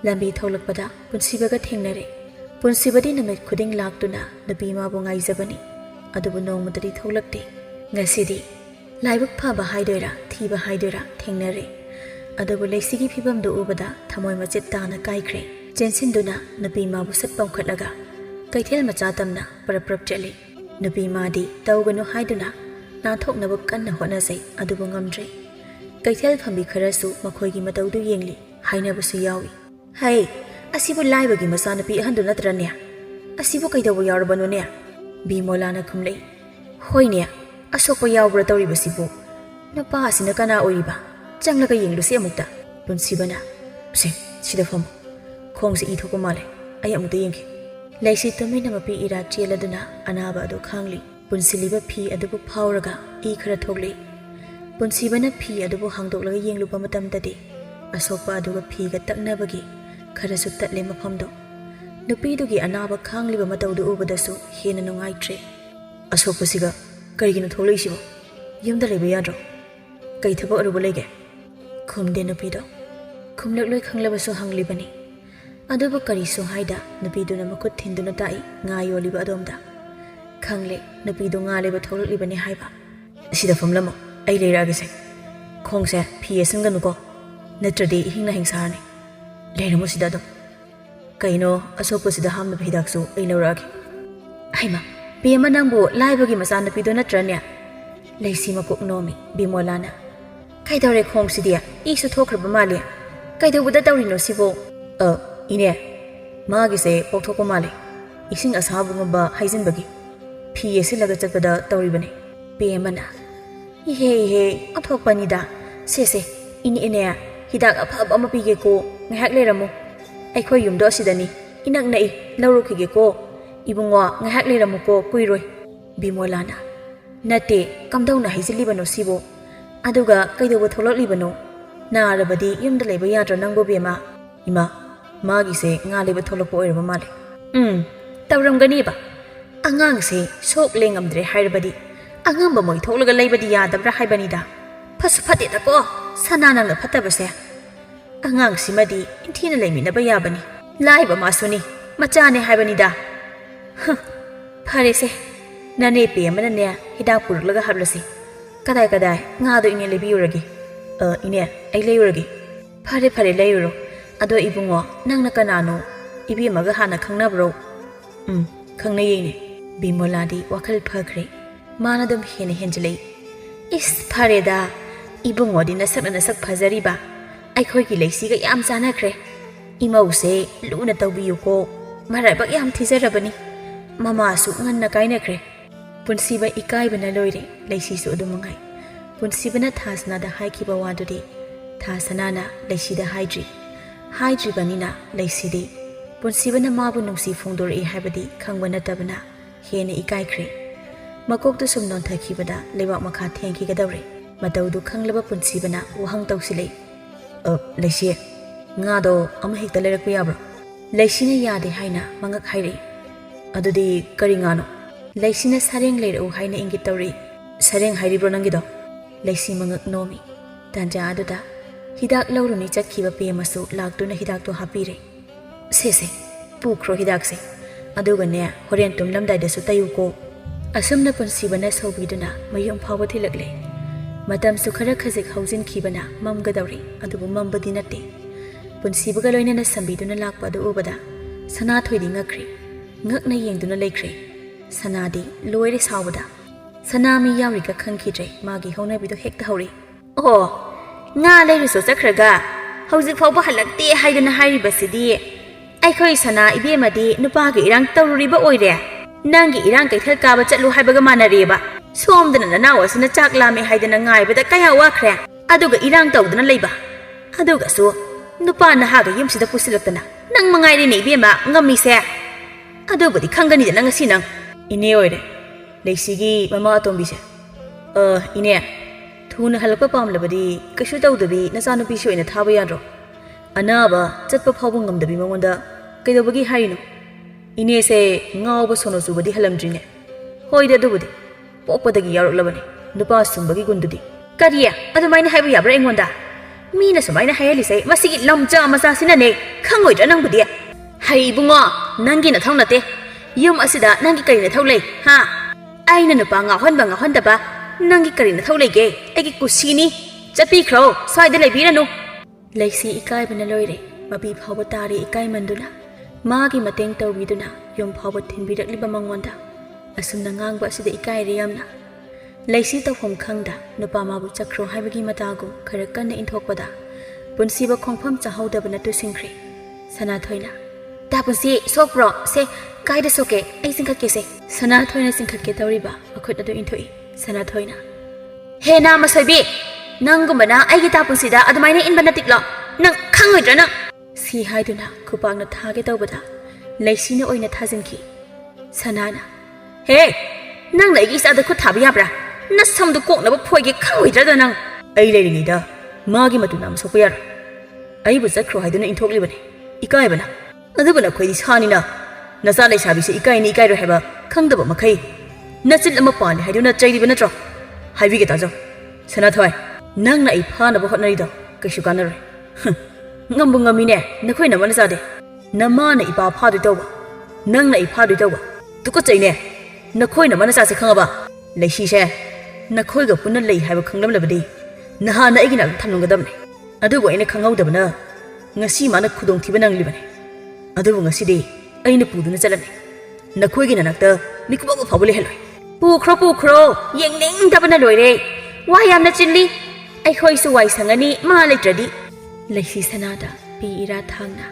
Lambi tholukpada punsibaga thengnare. Punsibadi namit khuding laktuna nabi mabu ngaizabani. Adubu nongmadari tholakte. Ngasidi laibuk phaba haidoira thiba haidoira thengnare. Adubu leisigi phibamdu ubada thamoi machet tana kaikre. Chensinduna nabi mabu satpam khatlaga. Kaithel macha tamna paraprap chali. Nabi madi tawganu haiduna nathoknabu kanna honasai adubu ngamdre. Kaithel phambi kharasu makhoigi matawdu yengli hainabasu yawi. Hai asibu laibagi masanapi ahandu natranya. Asibu kaidabu yarabanu ne. Bimolana khumlei. Hoine asokpa yawbra tawribasibu. Napa asina kana oiriba. Changlaga yenglusi amukta. Punsibana. Se sida fam. Khongse ithoko male. Ai amukta yengi. Leisi tumina mapi ira cheladuna anaba adu khangli. Punsiliba phi adubu phawraga I khara thokli. Punsibana phi adubu hangdoklaga yengluba matamtadi. Asokpa aduga phi ga taknabagi kharasu tatle mafamdo. Nupidugi anaba khangliba matawdu ubadasu hena nungaitre. Asokpasiga karigina thokleisibo. Yumda leba yadro. Kai thaba aruba lege. Khumde nupido. Khumlakloi khanglabasu hanglibani. Adubu karisu haida nupiduna makut thinduna tai nga yoliba adomda. Khangle nupidu nga leba thokliklibani haiba. Sida famlamo ai leiragase. Khongse phi esanganuko. Natradi hingna hingsarani. Leiramu sida dum. Kaino asokpasida hamna hidaksu ai lauragi. Haima bema nangbu laibagi masana pido natranya. Leisi makuk nomi bimolana. Kaidore khongsidia isu thokraba mali. Kaidobuda tawrino sibo. Ine magise pokthoko mali. Ising asabu ngaba haizinbagi. Phi esilaga chatpada tawribani. Bemana. Ihe athokpanida. Se ine hidak afab ama pige ko ngahak leiramu. Aikhoi yumdo asidani inak nai laurukhige ko ibungwa ngahak leiramu ko kuiroi. Bimolana. Nate kamdauna haizilibano sibo. Aduga kaidobu tholoklibano. Narabadi yumda leba yadra nangbo bema. Ima magise nga leba tholokpo oiraba male. Tawramgani ba. Angangse sok lengamdre hairabadi. Angamba moi tholaga leibadi yadabra haibanida. Fasu fatida ko sanana na fatabase. Angang simadi intina leiminaba yabani. Laiba masuni machane haibanida. ꯐꯔꯦꯁꯦ ꯅꯅꯦ ꯄꯦ ꯑꯃꯅꯅꯦ ꯍꯤꯗꯥꯛ ꯄꯨꯔꯛꯂꯒ ꯍꯥꯞꯂꯁꯤ ꯀꯗꯥꯏ ꯉꯥꯗꯣ ꯏꯅꯦ ꯂꯩꯕꯤꯌꯨꯔꯒꯦ ꯏꯅꯦ ꯑꯩ ꯂꯩꯌꯨꯔꯒꯦ ꯐꯔꯦ ꯐꯔꯦ ꯂꯩꯌꯨꯔꯣ ꯑꯗꯣ ꯏꯕꯨꯡꯉꯣ ꯅꯪꯅ ꯀꯅꯥꯅꯣ 이비엠마가 하나 ꯈꯪꯅꯕ꯭ꯔꯣ ꯈꯪꯅꯩꯌꯦꯅꯦ ꯕꯤꯃꯣꯂꯥꯗꯤ ꯋꯥꯈꯜ ꯐꯈ꯭ꯔꯦ ꯃꯥꯅ ꯑꯗꯨꯝ ꯍꯦꯟꯅ ꯍꯦꯟꯖꯤꯜꯂꯛꯏ ꯏꯁ ꯐꯔꯦꯗ 이bunꯉꯣꯗꯤ ꯅꯁꯛꯅ ꯅꯁꯛ ꯐꯖꯔꯤꯕ ꯑꯩꯈꯣꯏꯒꯤ ꯂꯩꯁꯤꯒ ꯌꯥꯝ ꯆꯥꯟꯅꯈ꯭ꯔꯦ ꯏꯃꯧꯁꯦ ꯂꯨꯅ ꯇꯧꯕꯤꯌꯨꯀꯣ ꯃꯔꯥꯏꯕꯛ ꯌꯥꯝ ꯊꯤꯖꯔꯕꯅꯤ ꯃꯃꯥꯁꯨ ꯉꯟꯅ ꯀꯥꯏꯅꯈ꯭ꯔꯦ ꯄꯨꯟꯁꯤꯕ ꯏꯀꯥꯏꯕꯅ ꯂꯣꯏꯔꯦ ꯂꯩꯁꯤꯁꯨ ꯑꯗꯨꯝ ꯃꯉꯥꯏ ꯄꯨꯟꯁꯤꯕꯅ ꯊꯥꯁꯅꯥꯗ ꯍꯥꯏꯈꯤꯕ ꯋꯥꯗꯨꯗꯤ ꯊꯥꯁꯅꯥꯅ ꯂꯩꯁꯤꯗ ꯍꯥꯏꯗ꯭ꯔꯤꯕꯅꯤꯅ ꯂꯩꯁꯤꯗꯤ ꯄꯨꯟꯁꯤꯕꯅ ꯃꯥꯕꯨ ꯅꯨꯡꯁꯤ ꯐꯣꯡꯗꯣꯔꯛꯏ ꯍꯥꯏꯕꯗꯤ ꯈꯪꯕ ꯅꯠꯇꯕꯅ ꯍꯦꯟꯅ ꯏꯀꯥꯏꯈ꯭ꯔꯦ ꯃꯀꯣꯛꯇꯨ ꯁꯨꯝ ꯅꯣꯟꯊꯈꯤꯕꯗ ꯂꯩꯕꯥꯛ ꯃꯈꯥ ꯊꯦꯡꯈꯤꯒꯗꯧꯔꯦ ꯃꯇꯧꯗꯨ ꯈꯪꯂꯕ ꯄꯨꯟꯁꯤꯕꯅ ꯋꯥꯍꯪ ꯇꯧꯁꯤꯜꯂꯛꯏ ꯂꯩꯁꯤ ꯉꯥꯗꯣ ꯑꯃ ꯍꯦꯛꯇ ꯂꯩꯔꯛꯄ ꯌꯥꯕ꯭ꯔꯣ ꯂꯩꯁꯤꯅ ꯌꯥꯗꯦ ꯍꯥꯏꯅ ꯃꯉꯛ ꯍꯥꯏꯔꯛꯏ ꯑꯗꯨꯗꯤ ꯀꯔꯤ ꯉꯥꯅꯣ ꯂꯩꯁꯤꯅ ꯁꯔꯦꯡ ꯂꯩꯔꯛꯎ ꯍꯥꯏꯅ ꯏꯪꯒꯤꯠ ꯇꯧꯔꯛꯏ ꯁꯔꯦꯡ ꯍꯥꯏꯔꯤꯕ꯭ꯔꯣ ꯅꯪꯒꯤꯗꯣ ꯂꯩꯁꯤ ꯃꯉꯛ ꯅꯣꯝꯃꯤ ꯇꯥꯟꯖꯥ ꯑꯗꯨꯗ ꯍꯤꯗꯥꯛ ꯂꯧꯔꯨꯅꯤ ꯆꯠꯈꯤꯕ ꯄꯦꯃꯁꯨ ꯂꯥꯛꯇꯨꯅ ꯍꯤꯗꯥꯛꯇꯣ ꯍꯥꯞꯄꯤꯔꯦ ꯁꯦꯁꯦ ꯄꯨꯈ꯭ꯔꯣ ꯍꯤꯗꯥꯛꯁꯦ ꯑꯗꯨꯒꯅꯦ ꯍꯣꯔꯦꯟ ꯇꯨꯝꯂꯝꯗꯥꯏꯗꯁꯨ ꯇꯩꯌꯨꯀꯣ ꯑꯁꯨꯝꯅ ꯄꯨꯟꯁꯤꯕꯅ ꯁꯧꯕꯤꯗꯨꯅ ꯃꯌꯨꯝ ꯐꯥꯎꯕ ꯊꯤꯜꯂꯛꯂꯦ ꯃꯇꯝꯁꯨ ꯈꯔ ꯈꯖꯤꯛ ꯍꯧꯖꯤꯟꯈꯤꯕꯅ ꯃꯝꯒꯗꯧꯔꯦ ꯑꯗꯨꯕꯨ ꯃꯝꯕꯗꯤ ꯅꯠꯇꯦ ꯄꯨꯟꯁꯤꯕꯒ ꯂꯣꯏꯅꯅ ꯁꯝꯕꯤꯗꯨꯅ ꯂꯥꯛꯄ ꯑꯗꯨ ꯎꯕꯗ ꯁꯅꯥꯊꯣꯏꯗꯤ ꯉꯛꯈ꯭ꯔꯦ ꯉꯛꯅ ꯌꯦꯡꯗꯨꯅ ꯂꯩꯈ꯭ꯔꯦ ꯁꯅꯥꯗꯤ ꯂꯣꯏꯔꯦ ꯁꯥꯎꯕꯗ ꯁꯅꯥ ꯃꯤ ꯌꯥꯎꯔꯤꯒ ꯈꯪꯈꯤꯗ꯭ꯔꯦ ꯃꯥꯒꯤ ꯍꯧꯅꯕꯤꯗꯣ ꯍꯦꯛꯇ ꯍꯧꯔꯤ ꯑꯣ ꯉꯥ ꯂꯩꯔꯨꯁꯨ ꯆꯠꯈ꯭ꯔꯒ ꯍꯧꯖꯤꯛ ꯐꯥꯎꯕ ꯍꯜꯂꯛꯇꯦ ꯍꯥꯏꯗꯅ ꯍꯥꯏꯔꯤꯕꯁꯤꯗꯤ ꯑꯩꯈꯣꯏ ꯁꯅꯥ ꯏꯕꯦꯝꯃꯗꯤ ꯅꯨꯄꯥꯒꯤ ꯏꯔꯥꯡ ꯇꯧꯔꯨꯔꯤꯕ ꯑꯣꯏꯔꯦ ꯅꯪꯒꯤ ꯏꯔꯥꯡ ꯀꯩꯊꯦꯜ ꯀꯥꯕ ꯆꯠꯂꯨ ꯍꯥꯏꯕꯒ ꯃꯥꯟꯅꯔꯦꯕ ꯁꯣꯝꯗꯅ ꯅꯅꯥꯎ ꯑꯁꯤꯅ ꯆꯥꯛ ꯂꯥꯝꯃꯦ ꯍꯥꯏꯗꯅ ꯉꯥꯏꯕꯗ ꯀꯌꯥ ꯋꯥꯈ꯭ꯔꯦ ꯑꯗꯨꯒ ꯏꯔꯥꯡ ꯇꯧꯗꯨꯅ ꯂꯩꯕ ꯑꯗꯨꯒꯁꯨ ꯅꯨꯄꯥ ꯅꯍꯥꯒ ꯌꯨꯝꯁꯤꯗ ꯄꯨꯁꯤꯜꯂꯛꯇꯅ ꯅꯪ ꯃꯉꯥꯏꯔꯦꯅꯦ 이ꯕꯦꯝꯃ ꯉꯝꯃꯤꯁꯦ ꯑꯗꯨꯕꯨꯗꯤ ꯈꯪꯒꯅꯤꯗꯅ ꯉꯁꯤ ꯅꯪ ꯏꯅꯦ ꯑꯣꯏꯔꯦ ꯂꯩꯁꯤꯒꯤ ꯃꯃꯥ ꯑꯇꯣꯝꯕꯤꯁꯦ ꯏꯅꯦ ꯊꯨꯅ ꯍꯜꯂꯛꯄ ꯄꯥꯝꯂꯕꯗꯤ ꯀꯩꯁꯨ ꯇꯧꯗꯕꯤ ꯅꯆꯥꯅꯨꯄꯤꯁꯤ ꯑꯣꯏꯅ ꯊꯥꯕ ꯌꯥꯗ꯭ꯔꯣ ꯑꯅꯥꯕ ꯆꯠꯄ ꯐꯥꯎꯕ ꯉꯝꯗꯕꯤ ꯃꯉꯣꯟꯗ ꯀꯩꯗꯧꯕꯒꯤ ꯍꯥꯏꯔꯤꯅꯣ ꯏꯅꯦꯁꯦ ꯉꯥꯎꯕ ꯁꯣꯅꯣ ꯆꯨꯕꯗꯤ ꯍꯜꯂꯝꯗ꯭ꯔꯤꯅꯦ ꯍꯣꯏꯗ ꯑꯗꯨꯕꯨꯗꯤ ꯄꯣꯛꯄꯗꯒꯤ ꯌꯥꯎꯔꯛꯂꯕꯅꯤ ꯅꯨꯄꯥ ꯁꯨꯝꯕꯒꯤ ꯒꯨꯟꯗꯨꯗꯤ ꯀꯔꯤ ꯑꯗꯨꯃꯥꯏꯅ ꯍꯥꯏꯕ ꯌꯥꯕ꯭ꯔꯥ ꯑꯩꯉꯣꯟꯗ ꯃꯤꯅ ꯁꯨꯃꯥꯏꯅ ꯍꯥꯏꯍꯜꯂꯤꯁꯦ ꯃꯁꯤꯒꯤ ꯂꯝꯆꯥ ꯃꯆꯥꯁꯤꯅꯅꯦ ꯈꯪꯉꯣꯏꯗ꯭ꯔꯥ ꯅꯪꯕꯨꯗꯤ ꯍꯩ ꯏꯕꯨꯡꯉꯣ ꯅꯪꯒꯤ ꯅꯊꯧ ꯅꯠꯇꯦ ꯌꯨꯝ ꯑꯁꯤꯗ ꯅꯪꯒꯤ ꯀꯔꯤ ꯅꯊꯧ ꯂꯩ ꯍꯥ ꯑꯩꯅ ꯅꯨꯄꯥ ꯉꯥꯎꯍꯟꯗꯕ ꯅꯪꯒꯤ ꯀꯔꯤ ꯅꯊꯧ ꯂꯩꯒꯦ ꯑꯩꯒꯤ ꯀꯨꯁꯤꯅꯤ ꯆꯠꯄꯤꯈ꯭ꯔꯣ ꯁ꯭ꯋꯥꯏꯗ ꯂꯩꯕꯤꯔꯅꯨ ꯂꯩꯁꯤ ꯏꯀꯥꯏꯕꯅ ꯂꯣꯏꯔꯦ ꯃꯄꯤ ꯐꯥꯎꯕ ꯇꯥꯔꯦ ꯏꯀꯥꯏꯃꯟꯗꯨꯅ ꯃꯥꯒꯤ ꯃꯇꯦꯡ ꯇꯧꯕꯤꯗꯨꯅ ꯌꯨꯝ ꯐꯥꯎꯕ ꯊꯤꯟꯕꯤꯔꯛꯂꯤꯕ ꯃꯉꯣꯟꯗ ꯑꯁꯨꯝꯅ ꯉꯥꯡꯕ ꯑꯁꯤꯗ ꯏꯀꯥꯏꯔꯦ ꯌꯥꯝꯅ ꯂꯩꯁꯤ ꯇꯧꯐꯝ ꯈꯪꯗ ꯅꯨꯄꯥ ꯃꯥꯕꯨ ꯆꯠꯈ꯭ꯔꯣ ꯍꯥꯏꯕꯒꯤ ꯃꯇꯥꯒꯨꯝ ꯈꯔ ꯀꯟꯅ ꯏꯟꯊꯣꯛꯄꯗ ꯄꯨꯟꯁꯤꯕ ꯈꯣꯡꯐꯝ ꯆꯥꯍꯧꯗꯕꯅ ꯇꯨꯁꯤꯟꯈ꯭ꯔꯦ ꯁꯅꯥꯊꯣꯏꯅ ꯇꯥ ꯄꯨꯟꯁꯤ ꯁꯣꯛꯄ꯭ꯔꯣ ꯁꯦ ꯀꯥꯏꯗ ꯁꯣꯛꯀꯦ ꯑꯩ ꯆꯤꯡꯈꯠꯀꯦꯁꯦ ꯁꯅꯥꯊꯣꯏꯅ ꯆꯤꯡꯈꯠꯀꯦ ꯇꯧꯔꯤꯕ ꯃꯈꯨꯠ ꯑꯗꯨ ꯏꯟꯊꯣꯛꯏ ꯁꯅꯥꯊꯣꯏꯅ ꯍꯦ ꯅꯥꯃ ꯁꯣꯏꯕꯤ ꯅꯪꯒꯨꯝꯕꯅ ꯑꯩꯒꯤ ꯇꯥ ꯄꯨꯟꯁꯤꯗ ꯑꯗꯨꯃꯥꯏꯅ ꯏꯟꯕ ꯅꯠꯇꯤꯛꯂꯣ ꯅꯪ ꯈꯪꯉꯣꯏꯗ꯭ꯔꯥ ꯅꯪ ꯁꯤ ꯍꯥꯏꯗꯨꯅ ꯈꯨꯄꯥꯛꯅ ꯊꯥꯒꯦ ꯇꯧꯕꯗ ꯂꯩꯁꯤꯅ ꯑꯣꯏꯅ ꯊꯥꯖꯤꯟꯈꯤ ꯁꯅꯥꯅ ꯍꯦ ꯅꯪꯅ ꯑꯩꯒꯤ ꯏꯆꯥꯗ ꯈꯨꯠ ꯊꯥꯕ ꯌꯥꯕ꯭ꯔꯥ ꯅꯁꯝꯗꯨ ꯀꯣꯛꯅꯕ ꯐꯣꯏꯒꯦ ꯈꯪꯉꯣꯏꯗ꯭ꯔꯥꯗ ꯅꯪ ꯑꯩ ꯂꯩꯔꯤꯉꯩꯗ ꯃꯥꯒꯤ ꯃꯇꯨ ꯅꯥꯝ ꯁꯣꯛꯄ ꯌꯥꯔꯣꯏ ꯑꯩꯕꯨ ꯆꯠꯈ꯭ꯔꯣ ꯍꯥꯏꯗꯨꯅ ꯏꯟꯊꯣꯛꯂꯤꯕꯅꯤ ꯏꯀꯥꯏꯕꯅ ꯑꯗꯨꯕꯨ ꯅꯈꯣꯏꯗꯤ ꯁꯥꯅꯤꯅ ꯅꯆꯥ ꯂꯩꯁꯥꯕꯤꯁꯦ ꯏꯀꯥꯏꯅꯤ ꯏꯀꯥꯏꯔꯣꯏ ꯍꯥꯏꯕ ꯈꯪꯗꯕ ꯃꯈꯩ ꯅꯆꯤꯜ ꯑꯃ ꯄꯥꯜꯂꯦ ꯍꯥꯏꯗꯨꯅ ꯆꯩꯔꯤꯕ ꯅꯠꯇ꯭ꯔꯣ ꯍꯥꯏꯕꯤꯒꯦ ꯇꯥꯖꯧ ꯁꯅꯥꯊꯣꯏ ꯅꯪꯅ ꯑꯩ ꯐꯥꯅꯕ ꯍꯣꯠꯅꯔꯤꯗꯣ ꯀꯩꯁꯨ ꯀꯥꯟꯅꯔꯣꯏ ꯉꯝꯕꯨ ꯉꯝꯃꯤꯅꯦ ꯅꯈꯣꯏ ꯅꯃꯅ ꯆꯥꯗꯦ ꯅꯃꯥꯅ ꯏꯄꯥ ꯐꯥꯗꯣꯏ ꯇꯧꯕ ꯅꯪꯅ ꯑꯩ ꯐꯥꯗꯣꯏ ꯇꯧꯕ ꯇꯨꯀꯠꯆꯩꯅꯦ ꯅꯈꯣꯏ ꯅꯃꯅ ꯆꯥꯁꯦ ꯈꯪꯉꯕ ꯂꯩꯁꯤꯁꯦ ꯅꯈꯣꯏꯒ ꯄꯨꯟꯅ ꯂꯩ ꯍꯥꯏꯕ ꯈꯪꯂꯝꯂꯕꯗꯤ ꯅꯍꯥꯟꯅ ꯑꯩꯒꯤ ꯅꯥꯛꯇ ꯊꯝꯂꯝꯒꯗꯕꯅꯤ ꯑꯗꯨꯕꯨ ꯑꯩꯅ ꯈꯪꯍꯧꯗꯕꯅ ꯉꯁꯤ ꯃꯥꯅ ꯈꯨꯗꯣꯡꯊꯤꯕ ꯅꯪꯂꯤꯕꯅꯤ ꯑꯗꯨꯕꯨ ꯉꯁꯤꯗꯤ ꯑꯩꯅ ꯄꯨꯗꯨꯅ ꯆꯠꯂꯅꯤ ꯅꯈꯣꯏꯒꯤ ꯅꯅꯥꯛꯇ ꯃꯤꯀꯨꯞ ꯐꯥꯎꯕ ꯂꯩꯍꯜꯂꯣꯏ ꯄꯨꯈ꯭ꯔꯣ ꯌꯦꯡꯅꯤꯡꯗꯕꯅ ꯂꯣꯏꯔꯦ ꯋꯥ ꯌꯥꯝꯅ ꯆꯤꯜꯂꯤ ꯑꯩꯈꯣꯏꯁꯨ ꯋꯥꯏ ꯁꯪꯉꯅꯤ ꯃꯥ ꯂꯩꯇ꯭ꯔꯗꯤ ꯂꯩꯁꯤ ꯁꯅꯥꯗ ꯄꯤ ꯏꯔꯥ ꯊꯥꯡꯅ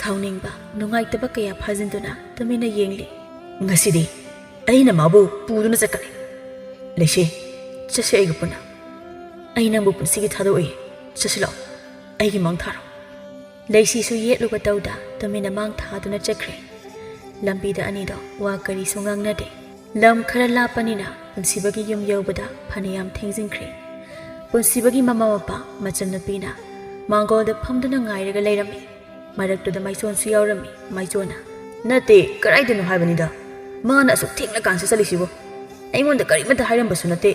ꯁꯥꯎꯅꯤꯡꯕ ꯅꯨꯡꯉꯥꯏꯇꯕ ꯀꯌꯥ ꯐꯥꯖꯤꯟꯗꯨꯅ ꯇꯨꯃꯤꯟꯅ ꯌꯦꯡꯂꯤ ꯉꯁꯤꯗꯤ ꯑꯩꯅ ꯃꯥꯕꯨ ꯄꯨꯗꯨꯅ ꯆꯠꯀꯅꯤ ꯂꯩꯁꯤ ꯆꯠꯁꯤ ꯑꯩꯒ ꯄꯨꯟꯅ ꯑꯩ ꯅꯪꯕꯨ ꯄꯨꯟꯁꯤꯒꯤ ꯊꯥꯗꯣꯛꯏ ꯆꯠꯁꯤꯜꯂꯛꯑꯣ ꯑꯩꯒꯤ ꯃꯥꯡ ꯊꯥꯔꯣ ꯂꯩꯁꯤꯁꯨ ꯌꯦꯠꯂꯨꯕ ꯇꯧꯗ ꯇꯨꯃꯤꯟꯅ ꯃꯥꯡ ꯊꯥꯗꯨꯅ ꯆꯠꯈ꯭ꯔꯦ ꯂꯝꯕꯤꯗ ꯑꯅꯤꯗꯣ ꯋꯥ ꯀꯔꯤꯁꯨ ꯉꯥꯡꯅꯗꯦ ꯂꯝ ꯈꯔ ꯂꯥꯞꯄꯅꯤꯅ ꯄꯨꯟꯁꯤꯕꯒꯤ ꯌꯨꯝ ꯌꯧꯕꯗ ꯐꯅꯌꯥꯝ ꯊꯦꯡꯖꯤꯟꯈ꯭ꯔꯦ ꯄꯨꯟꯁꯤꯕꯒꯤ ꯃꯃꯥ ꯃꯄꯥ ꯃꯆꯟꯅꯨꯄꯤꯅ ꯃꯥꯡꯒꯣꯜꯗ ꯐꯝꯗꯨꯅ ꯉꯥꯏꯔꯒ ꯂꯩꯔꯝꯃꯤ ꯃꯔꯛꯇꯨꯗ ꯃꯥꯏꯆꯣꯟꯁꯨ ꯌꯥꯎꯔꯝꯃꯤ ꯃꯥꯏꯆꯣꯟꯅ ꯅꯠꯇꯦ ꯀꯗꯥꯏꯗꯅꯣ ꯍꯥꯏꯕꯅꯤꯗ ꯃꯥꯅ ꯑꯁꯨꯛ ꯊꯦꯡꯅ ꯀꯥꯟꯁꯤ ꯆꯠꯂꯤꯁꯤꯕꯨ ꯑꯩꯉꯣꯟꯗ ꯀꯔꯤꯃꯠꯇ ꯍꯥꯏꯔꯝꯕꯁꯨ ꯅꯠꯇꯦ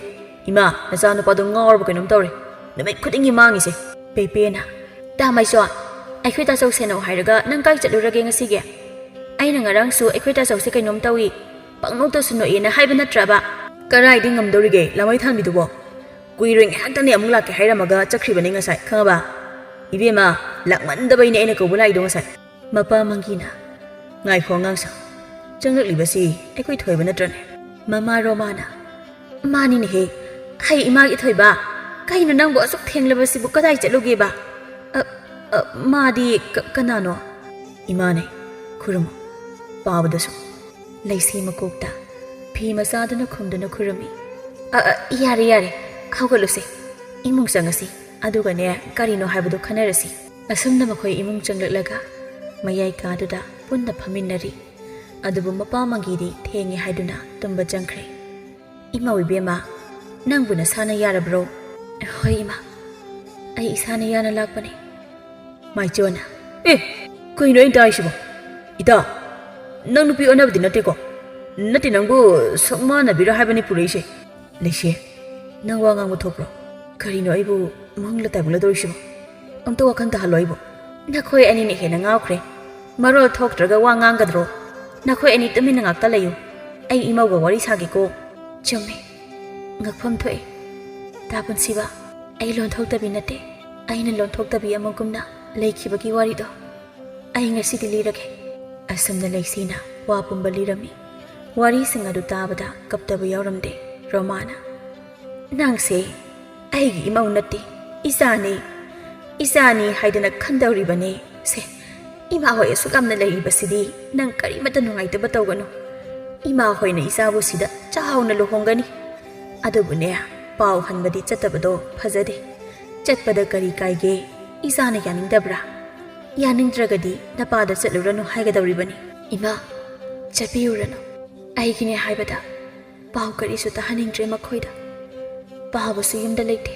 ꯏꯃꯥ ꯅꯆꯥꯅꯨꯄꯥꯗꯣ ꯉꯥꯎꯔꯕ ꯀꯩꯅꯣꯝ ꯇꯧꯔꯦ ꯅꯨꯃꯤꯠ ꯈꯨꯗꯤꯡꯒꯤ ꯃꯥꯡꯉꯤꯁꯦ ꯄꯦꯄꯦꯅ ꯇꯥ ꯃꯥꯏꯆꯣꯟ ꯑꯩꯈꯣꯏ ꯇꯥꯆꯧ ꯁꯦꯟꯅꯧ ꯍꯥꯏꯔꯒ ꯅꯪ ꯀꯥꯏ ꯆꯠꯂꯨꯔꯒꯦ ꯉꯁꯤꯒꯤ ꯑꯩꯅ ꯉꯔꯥꯡꯁꯨ ꯑꯩꯈꯣꯏ ꯇꯥꯆꯧꯁꯦ ꯀꯩꯅꯣꯝ ꯇꯧꯏ ꯄꯪꯅꯣꯛꯇꯁꯨ ꯅꯣꯛꯑꯦꯅ ꯍꯥꯏꯕ ꯅꯠꯇ꯭ꯔꯕ ꯀꯔꯥꯏꯗꯤ ꯉꯝꯗꯧꯔꯤꯒꯦ ꯂꯥꯃꯩ ꯊꯥꯟꯕꯤꯗꯨꯕꯣ ꯀꯨꯏꯔꯣꯏ ꯉꯥꯏꯍꯥꯛꯇꯪꯅꯦ ꯑꯃꯨꯛ ꯂꯥꯛꯀꯦ ꯍꯥꯏꯔꯝꯃꯒ ꯆꯠꯈ꯭ꯔꯤꯕꯅꯤ ꯉꯁꯥꯏ ꯈꯪꯉꯕ 이베마 락만다바이네 애나 거불 아이도 ngасai mapa mangina ngai kho ngangsa changlik libasi aikoi thoiba natrane mama romana mani ne he hai ima gi thoiba kaino nangbo asuk thenglabasi bu kadai chatluge ba madi kanano imane khurum pawdasu laisi makokta phi masadana khumdana khurami yare yare hawgaluse imung sangasi adugane karino haibadu khanarasi asumna makhoi imung changlaklaga mayai kaduda punna phaminari adubu mapa mangidi thengi haiduna tumba changkhre ima wibema nangbuna sana yarabro hoi ima ai isana yana lakpane mai chona koino inta aishibo ita nang nupi onabdi nate ko nati nangbu sokmana biro haibani pureise leshe nangwa ngangu thopro karino aibu mangla tabula dorishibo amto wakan ta haloibo nakhoi ani ne hena ngawkhre marol thoktraga wa ngangadro nakhoi ani tumina ngakta layu ai imauga wari sagi ko chumme ngakpham thoi ta punsiba ai lon thoktabi nate aina lon thoktabi amagumna leikibagi wari do ai ngasi dilirage asamna leisina wa pumba lirami wari singadu tabada kaptabu yauramde romana nangse aigi imau nate isani haidana khandawribane se ima hoi sukamna leibasidi nang kari mata nungaita batawgano ima hoi na isabu sida chahawna luhongani adubune paw hanbadi chatabado phajade chatpada kari kaige isana yaningdabra yaningdragadi napada chatluranu haigadawribani ima chapiyuranu aigine haibada paw kari su tahaningdre makhoida pahabusu yumda leite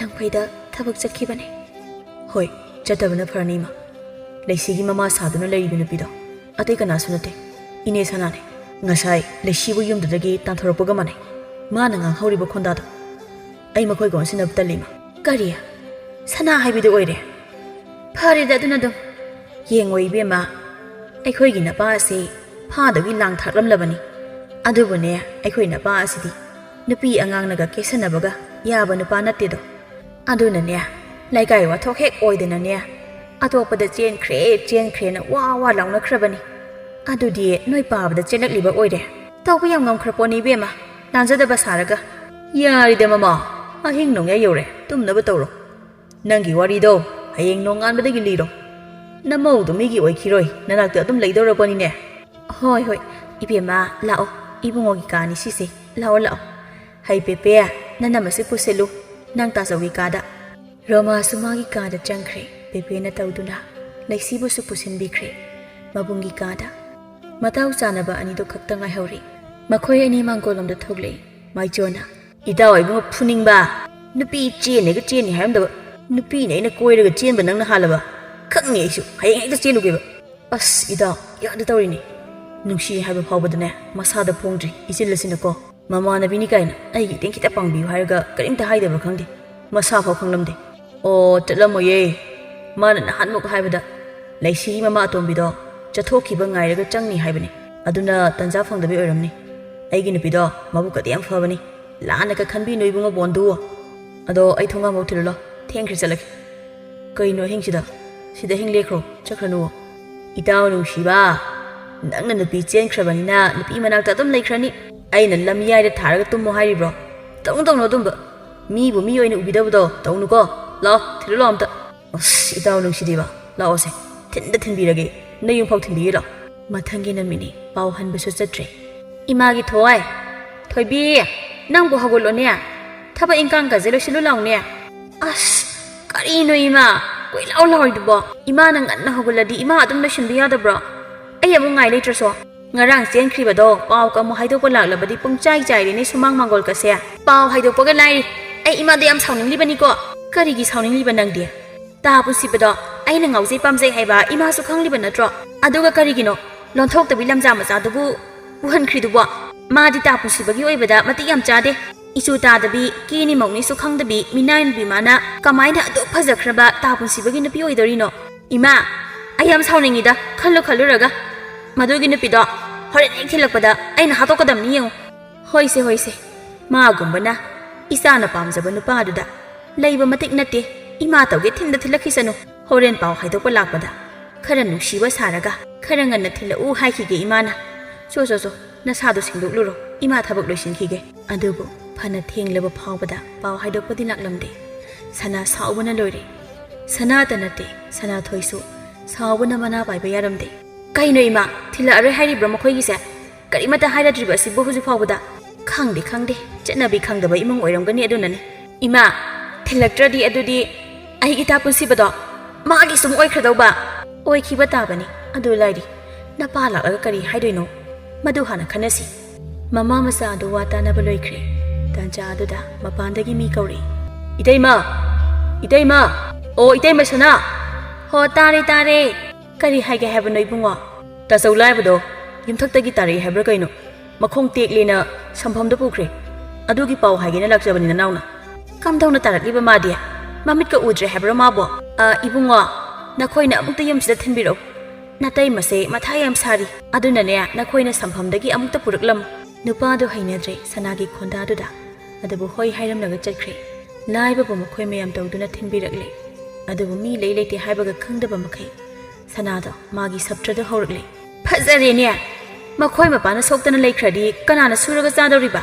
langfaida thabak chakhibane hoi chatabana pharnima leisigi mama saduna leibi nupido atei kana sunate ine sanane ngasai leisibu yumdagi tanthoropaga mane mana ngang horiba khonda do ai makhoi gon sinab talima kariya sana haibidu oire phare da duna dum yengoi bema aikhoi gi napa ase phadagi lang thaklam labani adubune aikhoi napa asidi nupi angang naga kesanabaga yaba nupa natte do aduna ne laikai wa thok hek oidena ne atopada chen khre na wa launa khrabani adudi noi pabada chenak liba oire tawpa yam ngam khraponi bema nanjada basaraga yari de mama ahing nong ya yore tumna ba tawro nangi wari do hayeng nong an badagi liro namau do migi oi khiroi nanak ta tum leidora pani ne hoi ibema lao ibungo gi kani sise lao hai pepe nanamase puselu nang ta zawi kada roma sumagi kada changkhre pepe na tawduna laisibu su pusin bikre mabungi kada matau chanaba ani do khakta ngai hauri makhoi ani mangkolom da thogle mai chona ida oi bu phuning ba nupi chene ga cheni haim da nupi ne na koi ga chen ba nang na halaba khaknge su hayeng da chelu ge ba as ida ya da tawri ni nungshi haiba phawbadane masada phongdri ichilasina ko mama na bini kaina ai gi teng kita pangbi hairga karimta haidaba khangde masa phaw khanglamde o tatlamoye mana na hanmuk haibada laisi mama atombido chathokiba ngairaga changni haibani aduna tanja phangdabi oiramni aigi nupido mabu kati am phabani lana ka khanbi noibunga bondu ado ai thonga mau thirlo thengkhri chalak kaino hingsida sida hinglekro chakranu itaw nu shiba nangna nupi chenkhravani na nupi manakta dum leikrani aina lamiyai da tharaga tummo hairibro tong no dumba mi bu mi oina ubidabdo tongnu ko la thirlo amta itaw nu sidiba laose thinda thinbirage nayung phau thinbira mathangi namini paw hanbasu chatre imagi thoibi nangbu hagolone thaba ingkang ga jelo silu laune as kari no ima koi law dubo ima nang anna hagoladi ima adum na shinbiya da bro ai amu ngai leitraso ngarang chenkhribado paw ka mo haido polak labadi pungchai chai ni sumang mangol ka se paw haido poga lai ai ima de am sauning libani ko kari gi sauning liban nang dia ta pusibado ai na ngauji pamjai haiba ima su khang liban natro aduga kari gi no lonthok tabi lamja macha dubu buhan khridubo madi ta pusibagi oibada mati yam chade isu ta dabi kini mongni su khang dabi minain bi mana kamaina adu phajakraba ta pusibagi nupi oidorino ima ayam sauningi da khallu raga madugi nupi do ꯍꯣꯔꯦꯟ ꯍꯦꯛ ꯊꯤꯜꯂꯛꯄꯗ ꯑꯩꯅ ꯍꯥꯠꯇꯣꯛꯀꯗꯕꯅꯤ ꯌꯦꯡꯉꯨ ꯍꯣꯏꯁꯦ ꯃꯥꯒꯨꯝꯕꯅ ꯏꯆꯥꯅ ꯄꯥꯝꯖꯕ ꯅꯨꯄꯥꯗꯨꯗ ꯂꯩꯕ ꯃꯇꯤꯛ ꯅꯠꯇꯦ ꯏꯃꯥ ꯇꯧꯒꯦ ꯊꯤꯜꯂꯛꯈꯤꯁꯅꯨ ꯍꯣꯔꯦꯟ ꯄꯥꯎ ꯍꯥꯏꯗꯣꯛꯄ ꯂꯥꯛꯄꯗ ꯈꯔ ꯅꯨꯡꯁꯤꯕ ꯁꯥꯔꯒ ꯈꯔ ꯉꯟꯅ ꯊꯤꯜꯂꯛꯎ ꯍꯥꯏꯈꯤꯒꯦ ꯏꯃꯥꯅ ꯆꯣ ꯅꯁꯥꯗꯣ ꯁꯦꯡꯗꯣꯛꯂꯨꯔꯣ ꯏꯃꯥ ꯊꯕꯛ ꯂꯣꯏꯁꯤꯟꯈꯤꯒꯦ ꯑꯗꯨꯕꯨ ꯐꯅ ꯊꯦꯡꯂꯕ ꯐꯥꯎꯕꯗ ꯄꯥꯎ ꯍꯥꯏꯗꯣꯛꯄꯗꯤ ꯂꯥꯛꯂꯝꯗꯦ ꯁꯅꯥ ꯁꯥꯎꯕꯅ ꯂꯣꯏꯔꯦ ꯁꯅꯥꯇ ꯅꯠꯇꯦ ꯁꯅꯥꯊꯣꯏꯁꯨ ꯁꯥꯎꯕꯅ ꯃꯅꯥ ꯄꯥꯏꯕ ꯌꯥꯔꯝꯗꯦ ꯀꯩꯅꯣ ꯏꯃꯥ ꯊꯤꯜꯂꯛꯑꯔꯣꯏ ꯍꯥꯏꯔꯤꯕ꯭ꯔꯣ ꯃꯈꯣꯏꯒꯤꯁꯦ ꯀꯔꯤꯃꯠꯇ ꯍꯥꯏꯔꯗ꯭ꯔꯤꯕ ꯑꯁꯤꯕꯨ ꯍꯧꯖꯤꯛ ꯐꯥꯎꯕꯗ ꯈꯪꯗꯦ ꯆꯠꯅꯕꯤ ꯈꯪꯗꯕ ꯏꯃꯨꯡ ꯑꯣꯏꯔꯝꯒꯅꯤ ꯑꯗꯨꯅꯅꯦ ꯏꯃꯥ ꯊꯤꯜꯂꯛꯇ꯭ꯔꯗꯤ ꯑꯗꯨꯗꯤ ꯑꯩ ꯏꯇꯥ ꯄꯨꯟꯁꯤꯕꯗꯣ ꯃꯥꯒꯤ ꯁꯨꯝ ꯑꯣꯏꯈ꯭ꯔꯗꯧꯕ ꯑꯣꯏꯈꯤꯕ ꯇꯥꯕꯅꯤ ꯑꯗꯨ ꯂꯥꯏꯔꯤ ꯅꯄꯥ ꯂꯥꯛꯂꯒ ꯀꯔꯤ ꯍꯥꯏꯗꯣꯏꯅꯣ ꯃꯗꯨ ꯍꯥꯟꯅ ꯈꯟꯅꯁꯤ ꯃꯃꯥ ꯃꯆꯥ ꯑꯗꯨ ꯋꯥ ꯇꯥꯅꯕ ꯂꯣꯏꯈ꯭ꯔꯦ ꯇꯥꯟꯖꯥ ꯑꯗꯨꯗ ꯃꯄꯥꯟꯗꯒꯤ ꯃꯤ ꯀꯧꯔꯛꯏ ꯏꯇꯩꯃ ꯑꯣ ꯏꯇꯩꯃ ꯁꯅꯥ ꯍꯣ ꯇꯥꯔꯦ ꯀꯔꯤ ꯍꯥꯏꯒꯦ ꯍꯥꯏꯕꯅꯣ ꯏꯕꯨꯡꯉꯣ ꯇꯥꯆꯧ ꯂꯥꯏꯕꯗꯣ ꯌꯨꯝꯊꯛꯇꯒꯤ ꯇꯥꯔꯛꯏ ꯍꯥꯏꯕ꯭ꯔꯥ ꯀꯩꯅꯣ ꯃꯈꯣꯡ ꯇꯦꯛꯂꯦꯅ ꯁꯝꯐꯝꯗ ꯄꯨꯈ꯭ꯔꯦ ꯑꯗꯨꯒꯤ ꯄꯥꯎ ꯍꯥꯏꯒꯦꯅ ꯂꯥꯛꯆꯕꯅꯤ ꯅꯅꯥꯎꯅ ꯀꯝꯗꯧꯅ ꯇꯥꯔꯛꯂꯤꯕ ꯃꯥꯗꯤ ꯃꯃꯤꯠꯀ ꯎꯗ꯭ꯔꯦ ꯍꯥꯏꯕ꯭ꯔꯥ ꯃꯥꯕꯣ ꯏꯕꯨꯡꯉꯣ ꯅꯈꯣꯏꯅ ꯑꯃꯨꯛꯇ ꯌꯨꯝꯁꯤꯗ ꯊꯤꯟꯕꯤꯔꯛꯎ ꯅꯇꯩꯃꯁꯦ ꯃꯊꯥ ꯌꯥꯝ ꯁꯥꯔꯤ ꯑꯗꯨꯅꯅꯦ ꯅꯈꯣꯏꯅ ꯁꯝꯐꯝꯗꯒꯤ ꯑꯃꯨꯛꯇ ꯄꯨꯔꯛꯂꯝꯃꯨ ꯅꯨꯄꯥꯗꯣ ꯍꯩꯅꯗ꯭ꯔꯦ ꯁꯅꯥꯒꯤ ꯈꯣꯟꯗꯥꯗꯨꯗ ꯑꯗꯨꯕꯨ ꯍꯣꯏ ꯍꯥꯏꯔꯝꯂꯒ ꯆꯠꯈ꯭ꯔꯦ ꯂꯥꯏꯕꯕꯨ ꯃꯈꯣꯏ ꯃꯌꯥꯝ ꯇꯧꯗꯨꯅ ꯊꯤꯟꯕꯤꯔꯛꯂꯦ ꯑꯗꯨꯕꯨ ꯃꯤ ꯂꯩꯇꯦ ꯍꯥꯏꯕꯒ ꯈꯪꯗꯕ ꯃꯈꯩ ꯁꯅꯥꯗꯣ ꯃꯥꯒꯤ ꯁꯞꯇ꯭ꯔꯗꯣ ꯍꯧꯔꯛꯂꯦ ꯐꯖꯔꯦꯅꯦ ꯃꯈꯣꯏ ꯃꯄꯥꯅ ꯁꯣꯛꯇꯅ ꯂꯩꯈ꯭ꯔꯗꯤ ꯀꯅꯥꯅ ꯁꯨꯔꯒ ꯆꯥꯗꯧꯔꯤꯕ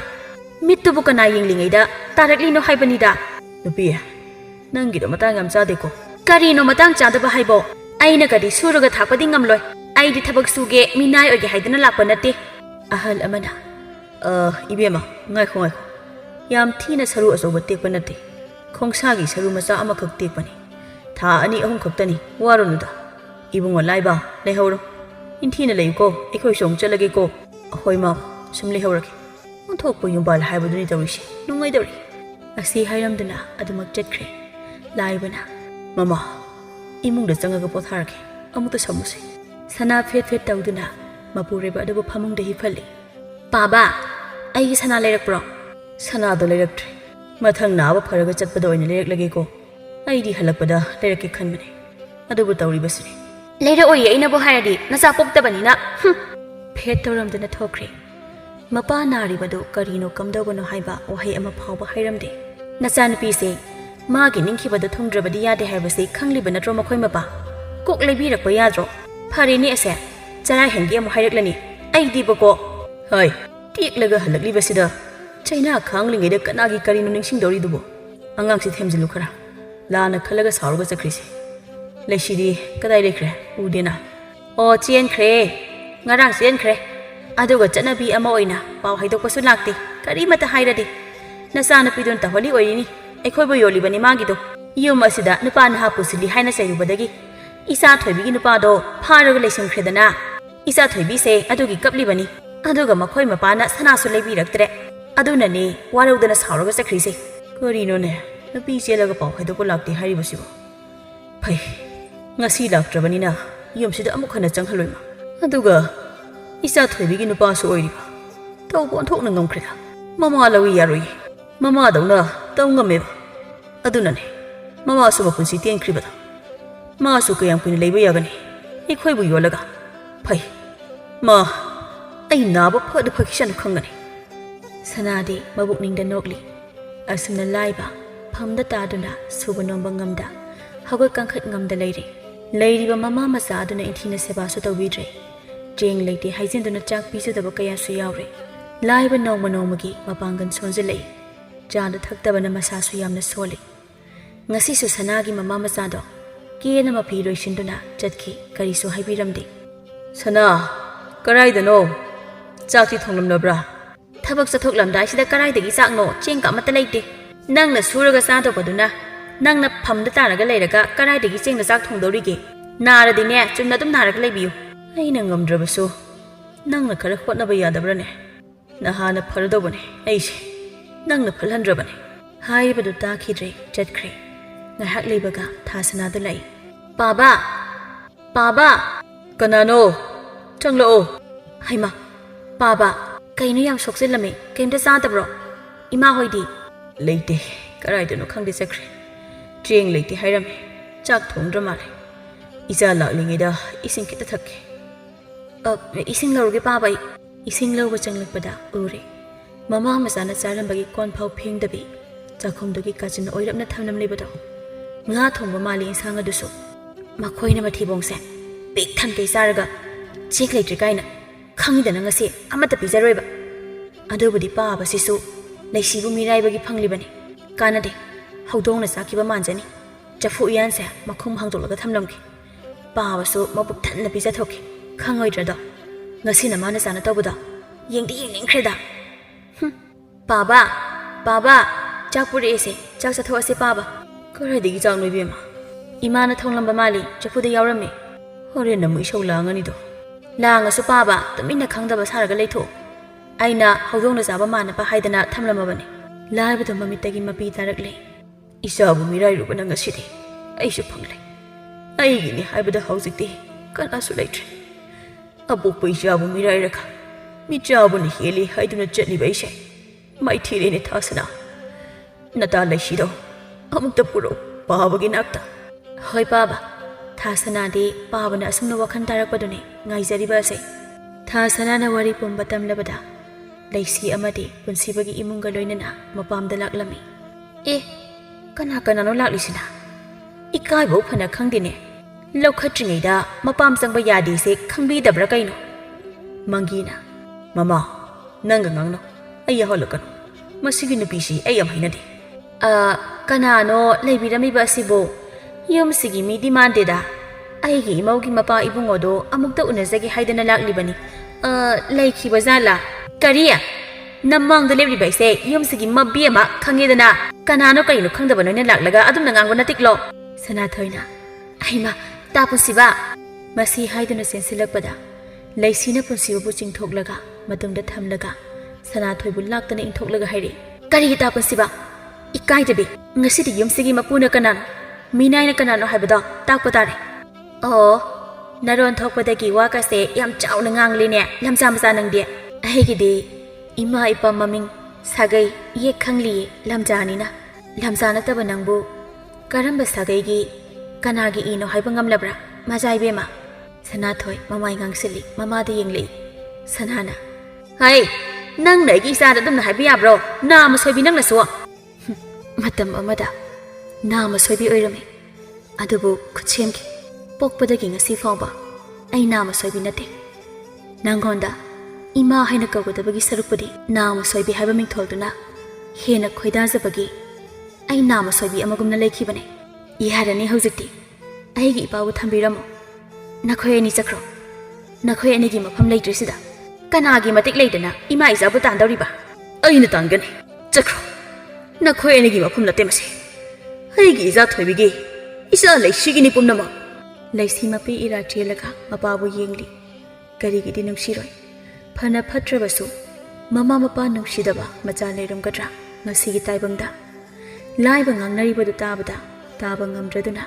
ꯃꯤꯠꯇꯨꯕꯨ ꯀꯅꯥ ꯌꯦꯡꯂꯤꯉꯩꯗ ꯇꯥꯔꯛꯂꯤꯅꯣ ꯍꯥꯏꯕꯅꯤꯗ ꯅꯨꯄꯤ ꯅꯪꯒꯤꯗꯣ ꯃꯇꯥꯡ ꯌꯥꯝ ꯆꯥꯗꯦꯀꯣ ꯀꯔꯤꯅꯣ ꯃꯇꯥꯡ ꯆꯥꯗꯕ ꯍꯥꯏꯕꯣ ꯑꯩꯅ ꯀꯔꯤ ꯁꯨꯔꯒ ꯊꯥꯛꯄꯗꯤ ꯉꯝꯂꯣꯏ ꯑꯩꯗꯤ ꯊꯕꯛ ꯁꯨꯒꯦ ꯃꯤꯅꯥꯏ ꯑꯣꯏꯒꯦ ꯍꯥꯏꯗꯅ ꯂꯥꯛꯄ ꯅꯠꯇꯦ ꯑꯍꯜ ꯑꯃꯅ ꯏꯕꯦꯝꯃ ꯉꯥꯏꯈꯣ ꯌꯥꯝ ꯊꯤꯅ ꯁꯔꯨ ꯑꯆꯧꯕ ꯇꯦꯛꯄ ꯅꯠꯇꯦ ꯈꯣꯡꯁꯥꯒꯤ ꯁꯔꯨ ꯃꯆꯥ ꯑꯃꯈꯛ ꯇꯦꯛꯄꯅꯤ ꯊꯥ 2-3 ꯈꯛꯇꯅꯤ ꯋꯥꯔꯨꯅꯨꯗ ꯏꯕꯨꯡꯉꯣ ꯂꯥꯏꯕ ꯂꯩꯍꯧꯔꯣ ꯏꯟꯊꯤꯅ ꯂꯩꯌꯨꯀꯣ ꯑꯩꯈꯣꯏꯁꯨ ꯑꯃꯨꯛ ꯆꯠꯂꯒꯦꯀꯣ ꯑꯍꯣꯏ ꯃꯥ ꯁꯨꯝ ꯂꯩꯍꯧꯔꯒꯦ ꯑꯣꯟꯊꯣꯛꯄ ꯌꯨꯝꯕꯥꯜ ꯍꯥꯏꯕꯗꯨꯅꯤ ꯇꯧꯔꯤꯁꯦ ꯅꯨꯡꯉꯥꯏꯗꯧꯔꯤ ꯑꯁꯤ ꯍꯥꯏꯔꯝꯗꯨꯅ ꯑꯗꯨꯃꯛ ꯆꯠꯈ꯭ꯔꯦ ꯂꯥꯏꯕꯅ ꯃꯃꯥ ꯏꯃꯨꯡꯗ ꯆꯪꯉꯒ ꯄꯣꯊꯥꯔꯒꯦ ꯑꯃꯨꯛꯇ ꯁꯝꯃꯨꯁꯤ ꯁꯅꯥ ꯐꯦꯠ ꯇꯧꯗꯨꯅ ꯃꯄꯨꯔꯣꯏꯕ ꯑꯗꯨꯕꯨ ꯐꯃꯨꯡꯗ ꯍꯤꯞꯍꯜꯂꯤ ꯄꯥꯕꯥ ꯑꯩꯒꯤ ꯁꯅꯥ ꯂꯩꯔꯛꯄ꯭ꯔꯣ ꯁꯅꯥꯗꯣ ꯂꯩꯔꯛꯇ꯭ꯔꯦ ꯃꯊꯪ ꯅꯥꯕ ꯐꯔꯒ ꯆꯠꯄꯗ ꯑꯣꯏꯅ ꯂꯩꯔꯛꯂꯒꯦꯀꯣ ꯑꯩꯗꯤ ꯍꯜꯂꯛꯄꯗ ꯂꯩꯔꯛꯀꯦ ꯈꯟꯕꯅꯦ ꯑꯗꯨꯕꯨ ꯇꯧꯔꯤꯕꯁꯤꯅꯤ ꯂꯩꯔꯛꯑꯣꯏꯌꯦ ꯑꯩꯅꯕꯨ ꯍꯥꯏꯔꯗꯤ ꯅꯆꯥ ꯄꯣꯛꯇꯕꯅꯤꯅ ꯐꯦꯠ ꯇꯧꯔꯝꯗꯨꯅ ꯊꯣꯛꯈ꯭ꯔꯦ ꯃꯄꯥ ꯅꯥꯔꯤꯕꯗꯨ ꯀꯔꯤꯅꯣ ꯀꯝꯗꯧꯕꯅꯣ ꯍꯥꯏꯕ ꯋꯥꯍꯩ ꯑꯃ ꯐꯥꯎꯕ ꯍꯥꯏꯔꯝꯗꯦ ꯅꯆꯥꯅꯨꯄꯤꯁꯦ ꯃꯥꯒꯤ ꯅꯤꯡꯈꯤꯕꯗ ꯊꯨꯡꯗ꯭ꯔꯕꯗꯤ ꯌꯥꯗꯦ ꯍꯥꯏꯕꯁꯤ ꯈꯪꯂꯤꯕ ꯅꯠꯇ꯭ꯔꯣ ꯃꯈꯣꯏ ꯃꯄꯥ ꯀꯣꯛ ꯂꯩꯕꯤꯔꯛꯄ ꯌꯥꯗ꯭ꯔꯣ ꯐꯔꯦꯅꯦ ꯑꯁꯦ ꯆꯔꯥ ꯍꯦꯟꯒꯦ ꯑꯃꯨꯛ ꯍꯥꯏꯔꯛꯂꯅꯤ ꯑꯩꯗꯤꯕꯀꯣ ꯍꯣꯏ ꯇꯦꯛꯂꯒ ꯍꯜꯂꯛꯂꯤꯕꯁꯤꯗ ꯆꯩꯅꯥ ꯈꯥꯡꯂꯤꯉꯩꯗ ꯀꯅꯥꯒꯤ ꯀꯔꯤꯅꯣ ꯅꯤꯡꯁꯤꯡꯗꯧꯔꯤꯗꯨꯕꯣ ꯑꯉꯥꯡꯁꯤ ꯊꯦꯝꯖꯤꯜꯂꯨ ꯈꯔ ꯂꯥꯟꯅ ꯈꯜꯂꯒ ꯁꯥꯎꯔꯒ ꯆꯠꯈ꯭ꯔꯤꯁꯦ ꯂꯩꯁꯤꯗꯤ ꯀꯗꯥꯏ ꯂꯩꯈ꯭ꯔꯦ ꯎꯗꯦꯅ ꯑꯣ ꯆꯦꯟꯈ꯭ꯔꯦ ꯉꯔꯥꯡ ꯆꯦꯟꯈ꯭ꯔꯦ ꯑꯗꯨꯒ ꯆꯠꯅꯕꯤ ꯑꯃ ꯑꯣꯏꯅ ꯄꯥꯎ ꯍꯥꯏꯗꯣꯛꯄꯁꯨ ꯂꯥꯛꯇꯦ ꯀꯔꯤꯃꯠꯇ ꯍꯥꯏꯔꯗꯤ ꯅꯆꯥꯅꯨꯄꯤꯗꯨꯅ ꯇꯧꯍꯜꯂꯤ ꯑꯣꯏꯔꯤꯅꯤ ꯑꯩꯈꯣꯏꯕꯨ ꯌꯣꯜꯂꯤꯕꯅꯤ ꯃꯥꯒꯤꯗꯣ ꯌꯨꯝ ꯑꯁꯤꯗ ꯅꯨꯄꯥ ꯅꯍꯥ ꯄꯨꯁꯤꯜꯂꯤ ꯍꯥꯏꯅ ꯆꯩꯔꯨꯕꯗꯒꯤ ꯏꯆꯥ ꯊꯣꯏꯕꯤꯒꯤ ꯅꯨꯄꯥꯗꯣ ꯐꯥꯔꯒ ꯂꯩꯁꯤꯟꯈ꯭ꯔꯦꯗꯅ ꯏꯆꯥ ꯊꯣꯏꯕꯤꯁꯦ ꯑꯗꯨꯒꯤ ꯀꯞꯂꯤꯕꯅꯤ ꯑꯗꯨꯒ ꯃꯈꯣꯏ ꯃꯄꯥꯅ ꯁꯅꯥꯁꯨ ꯂꯩꯕꯤꯔꯛꯇ꯭ꯔꯦ ꯑꯗꯨꯅꯅꯦ ꯋꯥꯔꯧꯗꯅ ꯁꯥꯎꯔꯒ ꯆꯠꯈ꯭ꯔꯤꯁꯦ ꯀꯔꯤꯅꯣꯅꯦ ꯅꯨꯄꯤ ꯆꯦꯜꯂꯒ ꯄꯥꯎ ꯍꯥꯏꯗꯣꯛꯄ ꯂꯥꯛꯇꯦ ꯍꯥꯏꯔꯤꯕꯁꯤꯕꯣ ꯐꯩ ꯉꯁꯤ ꯂꯥꯛꯇ꯭ꯔꯕꯅꯤ나 ꯌꯨꯝꯁꯤꯗ ꯑꯃꯨꯛ ꯍꯟꯅ ꯆꯪꯍꯜꯂꯣꯏꯃ ꯑꯗꯨꯒ ꯏꯆꯥ ꯊꯣꯏꯕꯤꯒꯤ ꯅꯨꯄꯥꯁꯨ ꯑꯣꯏꯔꯤꯕ ꯇꯧꯕ ꯑꯣꯟꯊꯣꯛꯅ ꯉꯝꯈ꯭ꯔꯦꯗ ꯃꯃꯥ ꯂꯧꯏ ꯌꯥꯔꯣꯏꯌꯦ ꯃꯃꯥꯗꯧꯅ ꯇꯧ ꯉꯝꯃꯦꯕ ꯑꯗꯨꯅꯅꯦ ꯃꯃꯥꯁꯨ ꯃꯄꯨꯟꯁꯤ ꯇꯦꯟꯈ꯭ꯔꯤꯕꯗꯣ ꯃꯥꯁꯨ ꯀꯌꯥꯝ ꯀꯨꯏꯅ ꯂꯩꯕ ꯌꯥꯒꯅꯤ ꯑꯩꯈꯣꯏꯕꯨ ꯌꯣꯜꯂꯒ ꯐꯩ ꯃꯥ ꯑꯩ ꯅꯥꯕ ꯐꯈꯤꯁꯅꯨ ꯈꯪꯒꯅꯤ ꯁꯅꯥꯗꯤ ꯃꯕꯨꯛꯅꯤꯡꯗ ꯅꯣꯛꯂꯤ ꯑꯁꯨꯝꯅ ꯂꯥꯏꯕ ꯐꯝꯗ ꯇꯥꯗꯨꯅ ꯁꯨꯕ ꯅꯣꯝꯕ ꯉꯝꯗ ꯍꯧꯒꯠ ꯀꯥꯡꯈꯠ ꯉꯝꯗ ꯂꯩꯔꯤꯕ ꯃꯃꯥ ꯃꯆꯥ ꯑꯗꯨꯅ ꯏꯟꯊꯤꯅ ꯁꯦꯕꯥꯁꯨ ꯇꯧꯕꯤꯗ꯭ꯔꯦ ꯆꯦꯡ ꯂꯩꯇꯦ ꯍꯥꯏꯖꯤꯟꯗꯨꯅ ꯆꯥꯛ ꯄꯤꯖꯗꯕ ꯀꯌꯥꯁꯨ ꯌꯥꯎꯔꯦ ꯂꯥꯏꯕ ꯅꯣꯡꯃꯒꯤ ꯃꯄꯥꯡꯒꯜ ꯁꯣꯟꯖꯤꯜꯂꯛꯏ ꯆꯥꯗ ꯊꯛꯇꯕꯅ ꯃꯁꯥꯁꯨ ꯌꯥꯝꯅ ꯁꯣꯜꯂꯤ ꯉꯁꯤꯁꯨ ꯁꯅꯥꯒꯤ ꯃꯃꯥ ꯃꯆꯥꯗꯣ ꯀꯦꯅ ꯃꯐꯤ ꯂꯣꯏꯁꯤꯟꯗꯨꯅ ꯆꯠꯈꯤ ꯀꯔꯤꯁꯨ ꯍꯥꯏꯕꯤꯔꯝꯗꯦ ꯁꯅꯥ ꯀꯔꯥꯏꯗꯅꯣ ꯆꯥꯛꯇꯤ ꯊꯣꯡꯂꯝꯂꯕ꯭ꯔꯥ ꯊꯕꯛ ꯆꯠꯊꯣꯛꯂꯝꯗꯥꯏꯁꯤꯗ ꯀꯔꯥꯏꯗꯒꯤ ꯆꯥꯛꯅꯣ ꯆꯦꯡ ꯑꯃꯠꯇ ꯂꯩꯇꯦ ꯅꯪꯅ ꯁꯨꯔꯒ ꯆꯥꯗꯧꯕꯗꯨꯅ ꯅꯪꯅ ꯐꯝꯗ ꯇꯥꯔꯒ ꯂꯩꯔꯒ ꯀꯔꯥꯏꯗꯒꯤ ꯆꯦꯡꯅ ꯆꯥꯛ ꯊꯣꯡꯗꯧꯔꯤꯒꯦ ꯅꯥꯔꯗꯤꯅꯦ ꯆꯨꯝꯅ ꯑꯗꯨꯝ ꯅꯥꯔꯒ ꯂꯩꯕꯤꯌꯨ ꯑꯩꯅ ꯉꯝꯗ꯭ꯔꯕꯁꯨ ꯅꯪꯅ ꯈꯔ ꯍꯣꯠꯅꯕ ꯌꯥꯗꯕ꯭ꯔꯅꯦ ꯅꯍꯥꯟꯅ ꯐꯔꯗꯧꯕꯅꯦ ꯑꯩꯁꯦ ꯅꯪꯅ ꯐꯠꯍꯟꯗ꯭ꯔꯕꯅꯦ ꯍꯥꯏꯔꯤꯕꯗꯨ ꯇꯥꯈꯤꯗ꯭ꯔꯦ ꯆꯠꯈ꯭ꯔꯦ ꯉꯥꯏꯍꯥꯛ ꯂꯩꯕꯒ ꯊꯥꯁꯅꯥꯗ ꯂꯥꯛꯏ ꯄꯥꯕꯥ ꯀꯅꯥꯅꯣ ꯆꯪꯂꯛꯑꯣ ꯍꯩꯃꯥ ꯄꯥꯕꯥ ꯀꯩꯅꯣ ꯌꯥꯝ ꯁꯣꯛꯆꯤꯜꯂꯝꯃꯦ ꯀꯩꯝꯇ ꯆꯥꯗꯕ꯭ꯔꯣ ꯏꯃꯥ ꯍꯣꯏꯗꯤ ꯂꯩꯇꯦ ꯀꯔꯥꯏꯗꯅꯣ ꯈꯪꯗꯦ ꯆꯠꯈ꯭ꯔꯦ ꯆꯦꯡ ꯂꯩꯇꯦ ꯍꯥꯏꯔꯝꯃꯦ ꯆꯥꯛ ꯊꯣꯡꯗ꯭ꯔ ꯃꯥꯜꯂꯦ ꯏꯆꯥ ꯂꯥꯛꯂꯤꯉꯩꯗ ꯏꯁꯤꯡ ꯈꯤꯇ ꯊꯛꯀꯦ ꯏꯁꯤꯡ ꯂꯧꯔꯒꯦ ꯄꯥꯕ ising lawba changlakpada ure mama masana charambagi konphau phengdabi chakhongdogi kachin oirapna thamnamlibado nga thongba mali insang adusu makhoina mathibongse pik than kai saraga chik leitri kaina khangidana ngasi amata pijaroiba adubudi paaba sisu leisibu miraibagi phanglibani kanade haudongna sakiba manjani chafu yanse makhum hangdolaga thamlamki pabasu mabuk thanna pija thoki khangoidrado ngasi na mana sana tawbuda yengdi yengningreda baba baba chakpuri ese chak satho ase baba karadigi chak noibema imana thonglamba mali chafuda yaurame hore na mu isau langani do langasu baba tumina khangdaba saraga leitho aina haudongna jaba mana pa haidana thamlamabani laibado mamitagi mapi tarakle isabu mirai rubana ngasidi aisu phangle aigini haibada haujikti kanasu leitre abukpa isabu mirai raka mi chabu ni heli haiduna chatli baise mai thire ni thasana nata laisido amukta puro babagi nakta hoi baba thasana de babana asumna wakhan tarakpadune ngaijariba se thasana na wari pumba tamlabada laisi amade punsibagi imunga loinana mapamda laklami kana kana no laklisina ikai bo phana khangdine lokhatringai da mapam changba yadi se khangbi dabra kaino mangina mama nanga ngangno ai holakan masigi nupi si ai am hainade kana no leibirami ba sibo yum sigi mi demand da ai gi maugi mapa ibungodo amukta unazagi haidana laklibani leikhi bazala kariya namang da lebri bai se yum sigi mabbi ma khangedana kanano kaino khangdaba noina laklaga adumna ngangba natiklo sana thoina aima ta pusiba masi haidana sensilakpada leisina punsibu chingthoklaga matungda thamlaga sana thoibu laktana ingthoklaga hairi kari ta pusiba ikai debi ngasidi yum sigi mapuna kanan minaina kanano haibada takpatare naron thokpadagi waka se yam chauna ngangline lamsa masa nangde ahigide ima ipa maming sagai ye khangli lamjani na lamjana taba nangbu karamba sagai gi kanagi ino haiba ngamlabra majai bema sana thoi mamai ngangsili mama de yengli sanana hai nang nei gi sa da dum na haiba yabro na ma soibi nang na so matam amada na ma soibi oirame adubu khuchemki pokpadagi ngasi fawba ai na ma soibi nate nangonda ima haina kawgadabagi sarupadi na ma soibi haiba mingtholduna hena khoidajabagi ai na ma soibi amagumna lekhibane iharani haujikti aigi ipawu thambiramo nakhoi ani chakro nakhoi ani gi mafam leitrisida kanagi matik leitana ima ijabu tandawriba aina tangani chakro nakhoi ani gi mafam latemase aigi ija thoibigi isa leishigini pumnama leisi mapi ira chelaka mapabu yengli karigidi nungsiroi phana phatrabasu mama mapa nungsidaba macha leirumgadra ngasigi taibangda laiba ngangnaribadu tabada taba ngamdraduna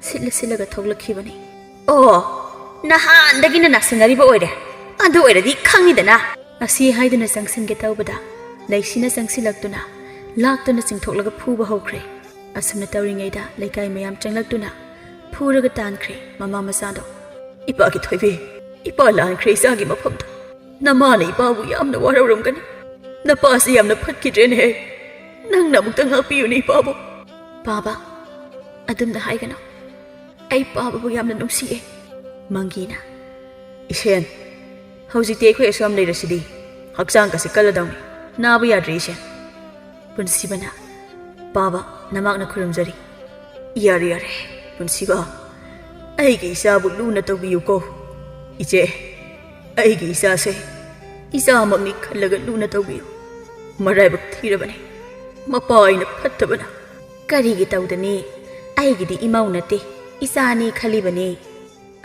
sitlaga thoglakibani nahandagina nasinariba oire adu oiradi khangidana asi haiduna sangsinge tawbada leisina sangsilaktuna laktuna chingthoklaga phuba hokre asumna tawringaida laikai mayam changlaktuna phuraga tankre mama masado ipa ki thoibe ipa lankre isagi mafamda namana ipabu yamna warauramgani napasi yamna phatkidrene nangna mukta ngapiyuni ipabu baba adumna haigano ai pabu yamna nungsiye mangina isen haujite khoi asam leirasidi hakchang kasi kaladawni nabu yadri isen punsibana baba namakna khurumjari yare punsiba aigi isabu luna tawbiyu ko ije aigi isase isamagni khallaga luna tawbiyu maraibak thirabane mapaina phattabana karigi tawdani aigidi imau nate isani khalibane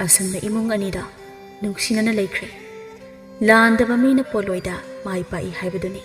asumna imung anida nungsinana leikre landaba mina poloida mai pai haibaduni